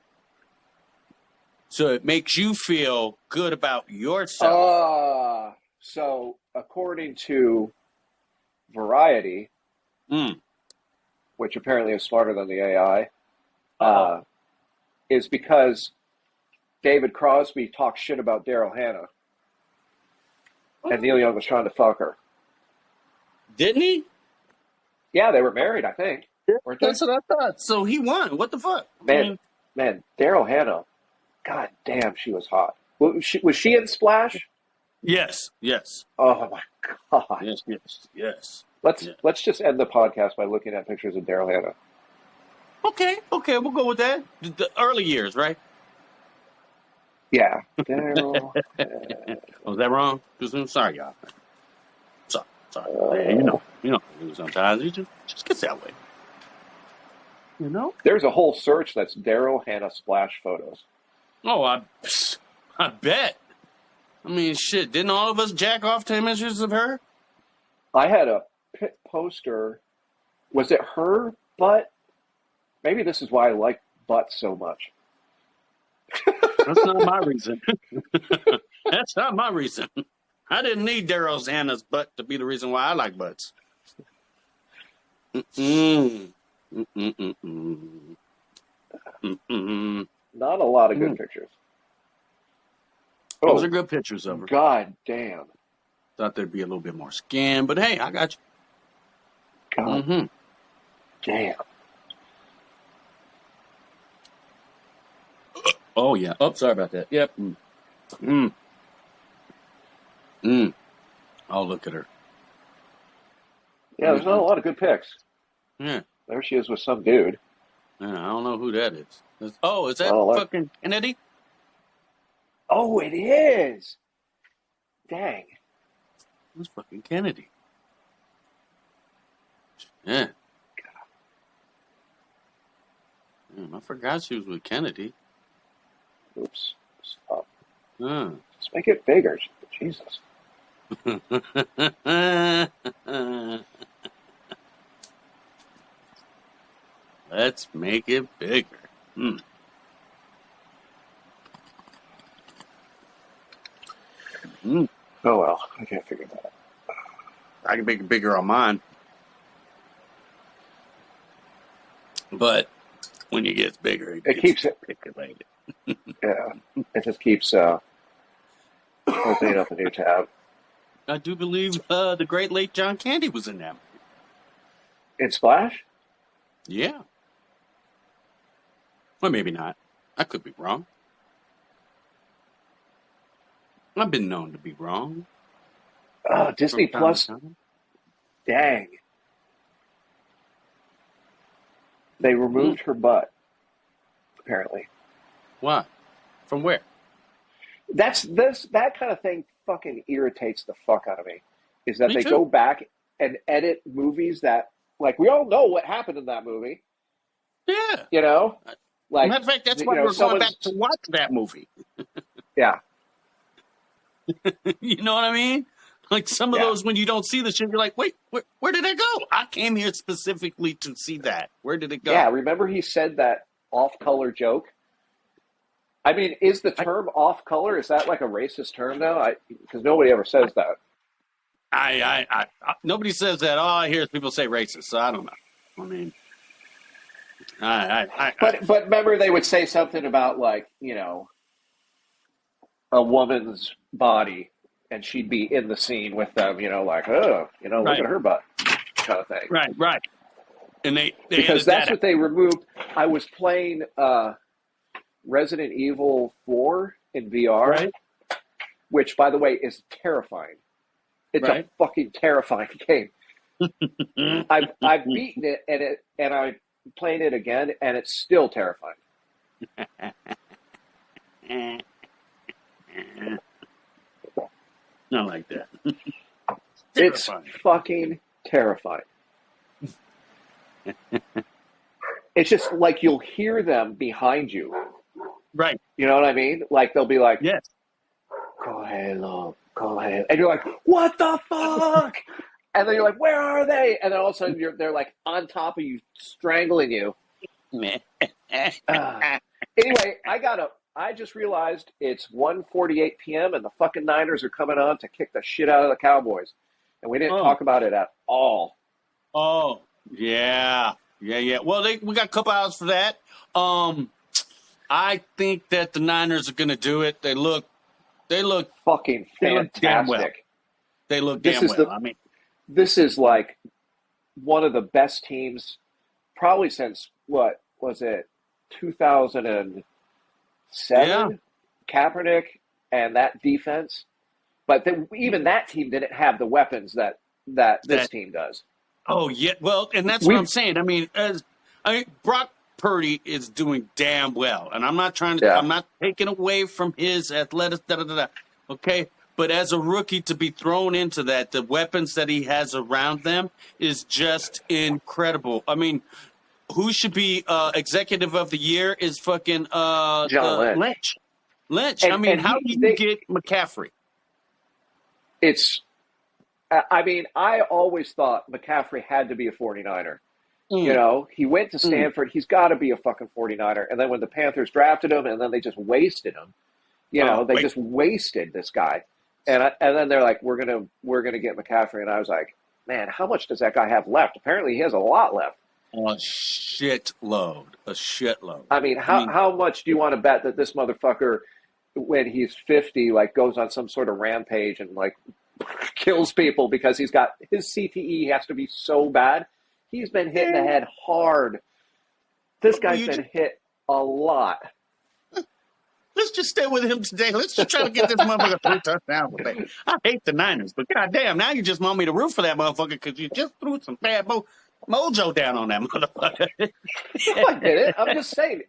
So it makes you feel good about yourself. So according to Variety, which apparently is smarter than the AI, is because David Crosby talked shit about Daryl Hannah, and Neil Young was trying to fuck her. Didn't he? Yeah, they were married, I think. Weren't they? That's what I thought. So he won. What the fuck? Man, Daryl Hannah, god damn, she was hot. Was she in Splash? Yes. Oh my god. Yes. Let's just end the podcast by looking at pictures of Daryl Hannah. Okay, we'll go with that. The early years, right? Yeah, Daryl. Was that wrong? I'm sorry, y'all. Sorry. You know, sometimes you just gets that way. You know? There's a whole search that's Daryl Hannah Splash photos. Oh, I bet. I mean, shit. Didn't all of us jack off to images of her? I had a poster. Was it her butt? Maybe this is why I like butts so much. That's not my reason. That's not my reason. I didn't need Daryl Hannah's butt to be the reason why I like butts. Not a lot of good pictures. Those are good pictures of her. God damn. Thought there'd be a little bit more skin, but hey, I got you. God damn. Oh, yeah. Oh, sorry about that. Yep. Oh, look at her. Yeah, there's not a lot of good pics. Yeah. There she is with some dude. Yeah, I don't know who that is. Is that fucking Kennedy? Oh, it is. Dang. Who's fucking Kennedy? Yeah. I forgot she was with Kennedy. Oops. Stop. Huh. Just make it bigger. Jesus. Let's make it bigger. Hmm. Mm. Oh well, I can't figure that out. I can make it bigger on mine. But when it gets bigger, It keeps it. articulated. Yeah, it just keeps opening up a new tab. I do believe the great late John Candy was in that movie. In Splash? Yeah. Or maybe not. I could be wrong. I've been known to be wrong. Disney from time Plus. to time. Dang. They removed her butt, apparently. Why? From where? That kind of thing fucking irritates the fuck out of me. Is that Me they too. go back and edit movies that, like, we all know what happened in that movie, Yeah. you know? Like, Matter of fact, that's you why know, we're going back someone's, to watch that movie. yeah, You know what I mean? Like some of yeah. those, when you don't see the shit, you're like, wait, where did it go? I came here specifically to see that. Where did it go? Yeah, remember he said that off-color joke? I mean, is the term off-color, is that like a racist term now? Because nobody ever says that. I nobody says that. All I hear is people say racist, so I don't know. I mean, But remember they would say something about, like, you know, a woman's body, and she'd be in the scene with them, you know, like, oh, you know, look Right. at her butt, kind of thing. right. And they Because edit that's that what they removed. I was playing Resident Evil 4 in VR, Right. which, by the way, is terrifying. It's Right. a fucking terrifying game. I've beaten it, and I'm playing it again, and it's still terrifying. Not like that. It's Terrifying. fucking terrifying. It's just like you'll hear them behind you. Right. You know what I mean? Like they'll be like, Yes. "Go ahead, love, go ahead," and you're like, "What the fuck?" And then you're like, "Where are they?" And then all of a sudden they're like on top of you, strangling you. Anyway, I just realized it's 1:48 p.m. and the fucking Niners are coming on to kick the shit out of the Cowboys, and we didn't Oh. talk about it at all. Oh, yeah. Well, we got a couple hours for that. I think that the Niners are going to do it. They look Fucking They look damn well. fantastic. They look This damn is well. the- I mean, This is like one of the best teams probably since, what was it, 2007? Yeah. Kaepernick and that defense. But even that team didn't have the weapons that this team does. oh yeah. Well, and that's We- what I'm saying. I mean, Brock Purdy is doing damn well, and I'm not trying to. Yeah. I'm not taking away from his athleticism. Okay. But as a rookie, to be thrown into that, the weapons that he has around them is just incredible. I mean, who should be executive of the year is fucking John Lynch. Lynch. And- I mean, and how he- do they- you get McCaffrey? It's, I mean, I always thought McCaffrey had to be a 49er. You know, he went to Stanford. He's got to be a fucking 49er. And then when the Panthers drafted him, and then they just wasted him, they just wasted this guy. And then they're like, we're gonna get McCaffrey. And I was like, man, how much does that guy have left? Apparently, he has a lot left. A shitload. I mean, how much do you want to bet that this motherfucker, when he's 50, like goes on some sort of rampage and like kills people because he's got his CTE has to be so bad. He's been hit in the head hard. This guy's been hit a lot. Let's just stay with him today. Let's just try to get this motherfucker 3 touchdowns today. I hate the Niners, but goddamn, now you just want me to root for that motherfucker because you just threw some bad mojo down on that motherfucker. I did it. I'm just saying.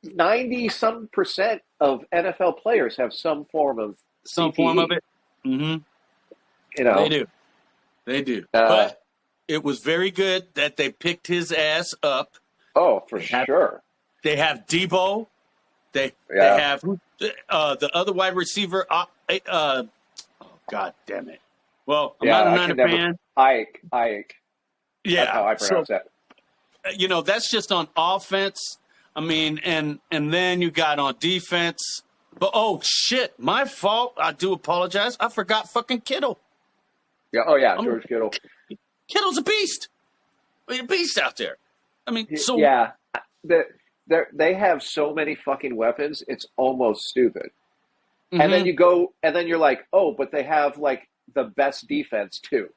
90% of NFL players have some form of Some CTE. form of it. Mm-hmm. You know, They do. But it was very good that they picked his ass up. Oh, for sure. They have Debo. They have the other wide receiver. Oh God damn it. Well, I'm Yeah, not a I Niner can never. fan. Ike. That's how Yeah. I So, pronounce that. that's just on offense. I mean, and then you got on defense. But, oh, shit, my fault. I do apologize. I forgot fucking Kittle. Yeah. Oh yeah, I'm George Kittle. Kittle's a beast. A beast out there. I mean, so Yeah. They have so many fucking weapons. It's almost stupid. And then mhm. you go, and then you're like, oh, but they have like the best defense too.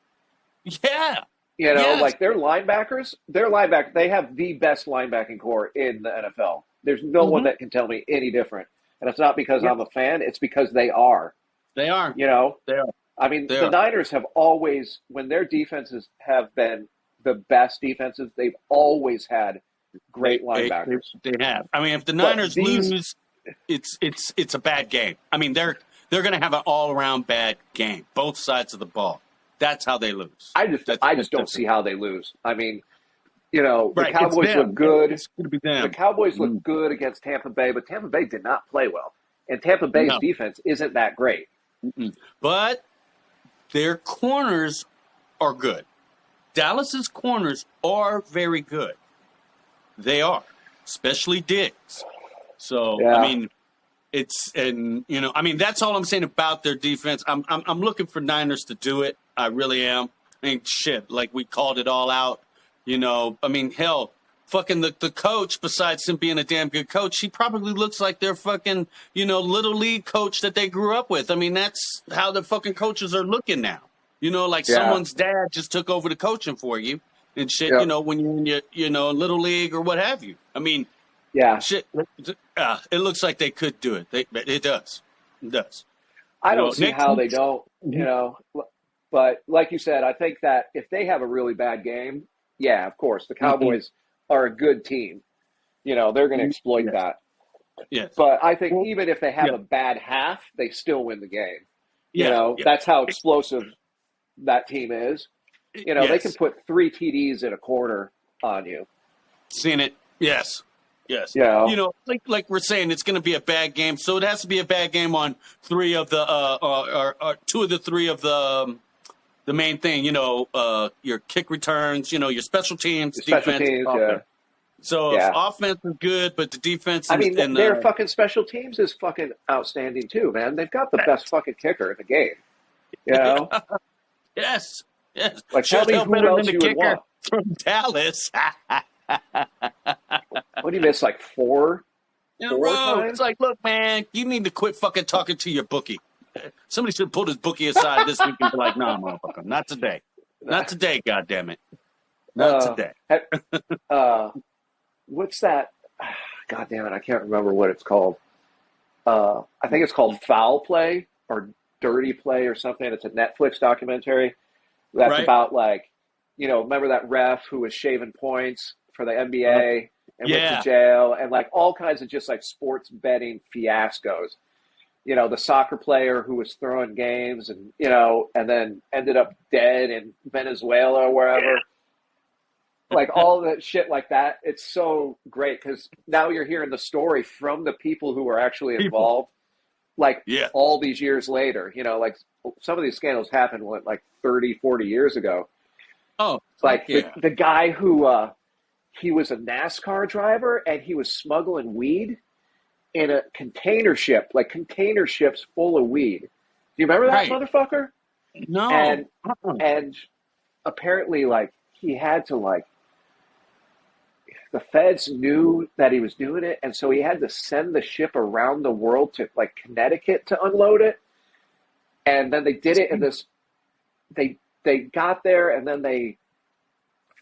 Yeah. You know, Yes. like their linebackers, they have the best linebacking core in the NFL. There's no one Mhm. that can tell me any different. And it's not because Yeah. I'm a fan, it's because they are. They are. You know, They are. I mean, They the are. Niners have always, when their defenses have been the best defenses, they've always had great linebackers. They have. I mean, if the But Niners these, lose, it's a bad game. I mean, they're going to have an all around bad game, both sides of the ball. That's how they lose. I just That's don't see how they lose. I mean, you know, the right. It's Cowboys them. look good. It's going to be The them. Cowboys look good against Tampa Bay, but Tampa Bay did not play well. And Tampa Bay's No. defense isn't that great. But their corners are good. Dallas's corners are very good. They are, especially Diggs. So Yeah. I mean, that's all I'm saying about their defense. I'm looking for Niners to do it. I really am. I mean, shit, like we called it all out. I mean, hell, fucking the coach, besides him being a damn good coach, he probably looks like their fucking, little league coach that they grew up with. I mean, that's how the fucking coaches are looking now. Like Yeah. someone's dad just took over the coaching for you and shit, Yep. when you're in your, little league or what have you. I mean, Yeah. shit, it looks like they could do it. It does. It does. I You know, don't see next how they week's- don't, But like you said, I think that if they have a really bad game, yeah, of course, the Cowboys are a good team. They're going to exploit Yes. that. Yes. But I think even if they have yeah. a bad half, they still win the game. Yeah. That's how explosive that team is. They Yes. can put 3 TDs in a quarter on you. Seen it. Yes. Yes. Yeah. Like we're saying, it's going to be a bad game. So it has to be a bad game on 3 of the, or 2 of the 3 of the main thing, your kick returns, your special teams, Special defense. teams, offense. yeah. So Yeah. if offense is good, but the defense I mean, and their fucking special teams is fucking outstanding too, man. They've got the best fucking kicker in the game. yes. Yes. Like, Sure tell me hell who better else than you the would kicker want. from Dallas. What do you miss? Like 4? In a 4 row. times? It's like, look, man, you need to quit fucking talking to your bookie. Somebody should pull his bookie aside this week and be like, nah, motherfucker, not today. Not today, goddammit. Not today. What's that? God damn it, I can't remember what it's called. I think it's called Foul Play or Dirty Play or something. It's a Netflix documentary that's Right. about remember that ref who was shaving points for the NBA and went Yeah. to jail and like all kinds of just like sports betting fiascos. The soccer player who was throwing games and then ended up dead in Venezuela or wherever. Like all that shit like that. It's so great because now you're hearing the story from the people who were actually involved. Like Yeah. all these years later, like some of these scandals happened like 30, 40 years ago. Oh, Like yeah. the guy who he was a NASCAR driver and he was smuggling weed in a container ship, like container ships full of weed. Do you remember that Right. motherfucker? No. And Uh-uh. and apparently like he had to like the feds knew that he was doing it, and so he had to send the ship around the world to like Connecticut to unload it. And then they did it in this they got there and then they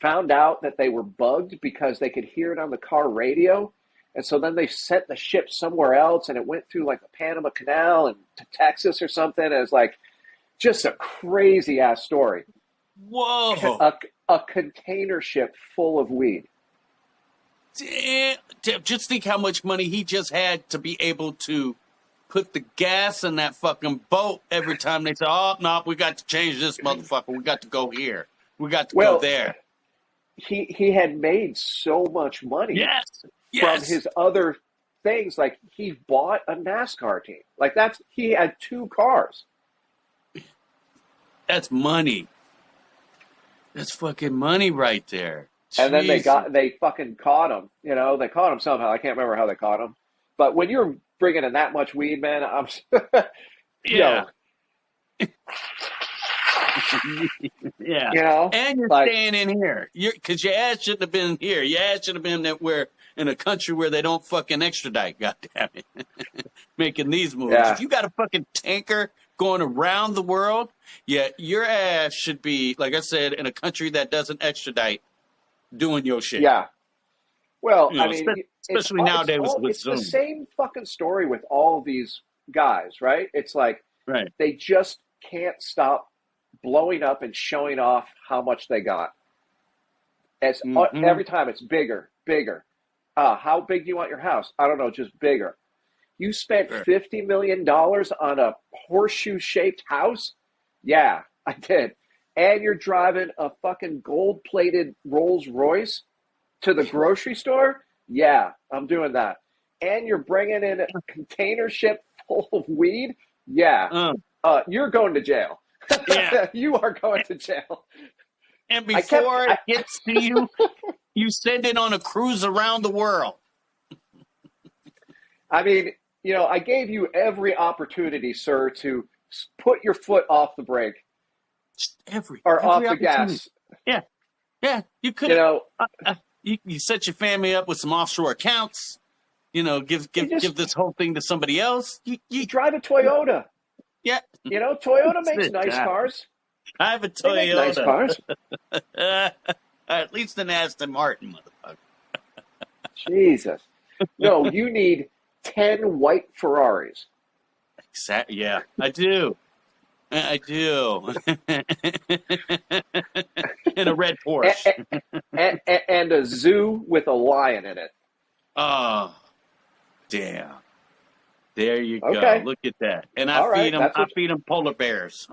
found out that they were bugged because they could hear it on the car radio. And so then they sent the ship somewhere else and it went through like the Panama Canal and to Texas or something. And it's like just a crazy ass story. Whoa. A container ship full of weed. Damn. Just think how much money he just had to be able to put the gas in that fucking boat every time they say, oh, no, we got to change this motherfucker. We got to go here. We got to go there. He had made so much money Yes. from Yes. his other things. Like he bought a NASCAR team. Like he had 2 cars. That's money. That's fucking money right there. And then Jesus. they fucking caught him. You know, they caught him somehow. I can't remember how they caught him. But when you're bringing in that much weed, man, Yeah. Yeah. You know, and you're like, staying in here. Because your ass shouldn't have been here. Your ass should have been that we're in a country where they don't fucking extradite, goddammit. Making these moves. Yeah. If you got a fucking tanker going around the world, yeah, your ass should be, like I said, in a country that doesn't extradite, doing your shit. yeah. Well, You know, I mean, especially nowadays with it's Zoom. the same fucking story with all these guys, right? It's like Right. they just can't stop blowing up and showing off how much they got. It's every time it's bigger, bigger. How big do you want your house? I don't know, just bigger. You spent $50 million on a horseshoe-shaped house? Yeah, I did. And you're driving a fucking gold-plated Rolls Royce to the grocery store? Yeah, I'm doing that. And you're bringing in a container ship full of weed? Yeah. You're going to jail. Yeah. You are going to jail. And before it gets to you, you send it on a cruise around the world. I mean, you know, I gave you every opportunity, sir, to put your foot off the brake. Every off the gas. Yeah. Yeah. You could, You know, you set your family up with some offshore accounts, you know, give this whole thing to somebody else. you drive a Toyota. Yeah. You know, Toyota makes nice cars. I have a They make nice Toyota. cars. At least an Aston Martin, motherfucker. Jesus. No, you need 10 white Ferraris. Exactly. Yeah, I do. I do. And a red Porsche. And a zoo with a lion in it. Oh, damn. There you go. Okay. Look at that. And All right, I feed them polar bears.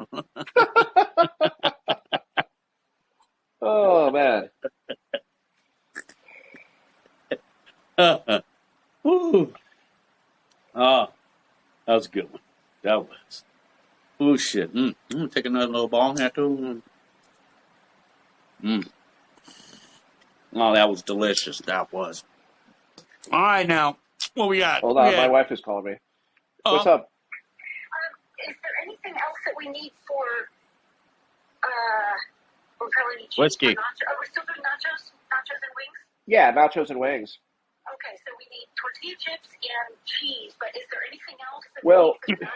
Oh, man. Ooh. Oh, that was a good one. That was. Oh, shit. I'm going to take another little ball here, too. Oh, that was delicious. That was. All right, now. What we got? Hold on, my wife is calling me. What's up? Is there anything else that we need for, we're probably need cheese Whiskey. for nachos. Are we still doing nachos? Nachos and wings? Yeah, nachos and wings. Okay, so we need tortilla chips and cheese, but is there anything else that Well, we need for the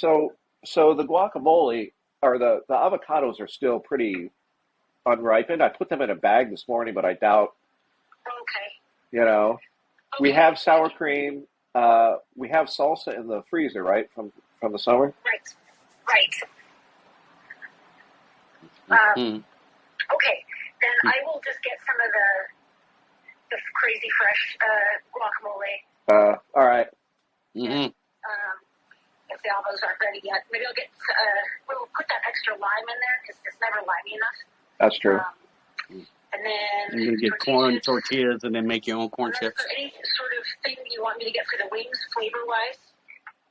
nachos? so the guacamole, or the avocados are still pretty unripened. I put them in a bag this morning, but I doubt, Okay. you know. We have sour cream. We have salsa in the freezer, right, from the summer? Right. Okay, then I will just get some of the crazy fresh guacamole. All right. If the albos aren't ready yet, maybe I'll get. We'll put that extra lime in there because it's never limey enough. That's true. And then You're going to get corn tortillas and then make your own corn Is chips. there any sort of thing you want me to get for the wings, flavor wise?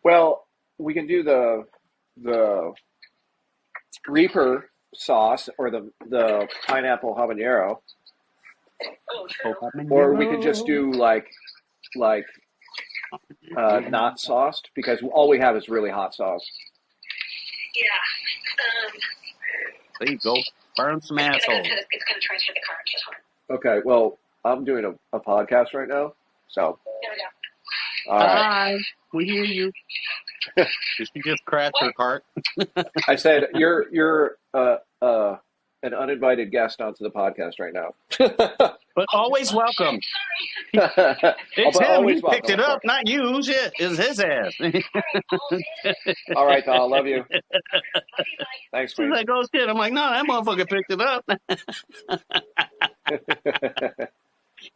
Well, we can do the Reaper sauce or the pineapple habanero, Oh, true. or we could just do like not sauced, because all we have is really hot sauce. Yeah. There you go. Burn some assholes. It's going to transfer the card. Just one. Okay, well, I'm doing a podcast right now, so. There we go. All right. Hi. We hear you. Did she just crash her cart? I said you're an uninvited guest onto the podcast right now. But always welcome. But It's him. always He picked welcome, it of up, course. not you. Shit, it's his ass. All right, doll, love you. Love you, bye. Thanks, She's Queen. like, oh shit. I'm like, no, that motherfucker picked it up.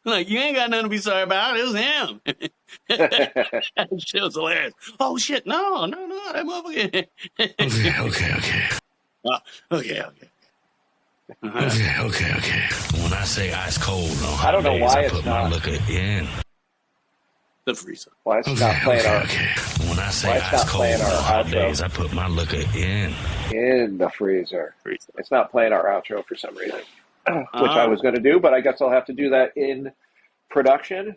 Like, you ain't got nothing to be sorry about. It was him. That shit was hilarious. Oh shit, no, that motherfucker. Okay. Okay. When I say ice cold, I don't know why I it's put my not. look at in. The freezer. Why it's not playing our When I say why it's ice not cold playing for our hot outro days, I put my liquor in the freezer. Freezer. It's not playing our outro for some reason, which I Oh. was going to do, but I guess I'll have to do that in production.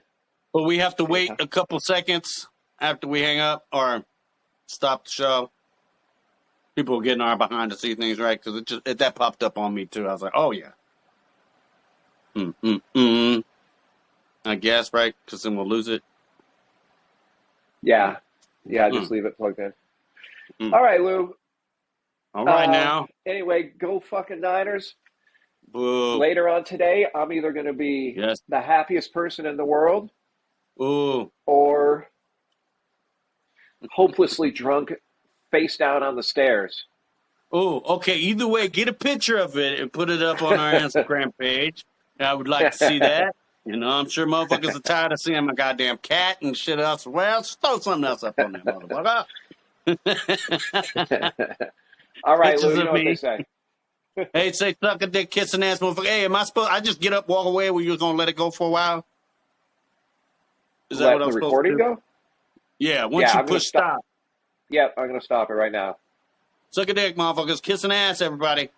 But we have to wait a couple seconds after we hang up or stop the show. People are getting our behind the scenes things right because that popped up on me too. I was like, oh yeah. I guess right because then we'll lose it. Yeah, just leave it plugged in. Mm. All right, Lou. All right now. Anyway, go fucking Niners. Boo. Later on today, I'm either going to be the happiest person in the world or hopelessly drunk, face down on the stairs. Oh, okay. Either way, get a picture of it and put it up on our Instagram page. I would like to see that. You know, I'm sure motherfuckers are tired of seeing my goddamn cat and shit else. Well, throw something else up on that motherfucker. All right, Pictures Lou, you of know what me. they say. Hey, say suck a dick, kissing ass motherfucker. Hey, am I supposed? I just get up, walk away, or you was gonna let it go for a while? Is that Let what I'm the supposed recording to do? go? Yeah, once you I'm push stop. Yep, I'm going to stop it right now. Suck a dick, motherfuckers, kissing ass, everybody.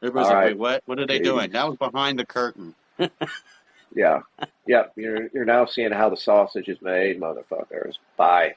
Everybody's All like, right. wait, what? What are they doing? That was behind the curtain. Yeah. Yep, you're now seeing how the sausage is made, motherfuckers. Bye.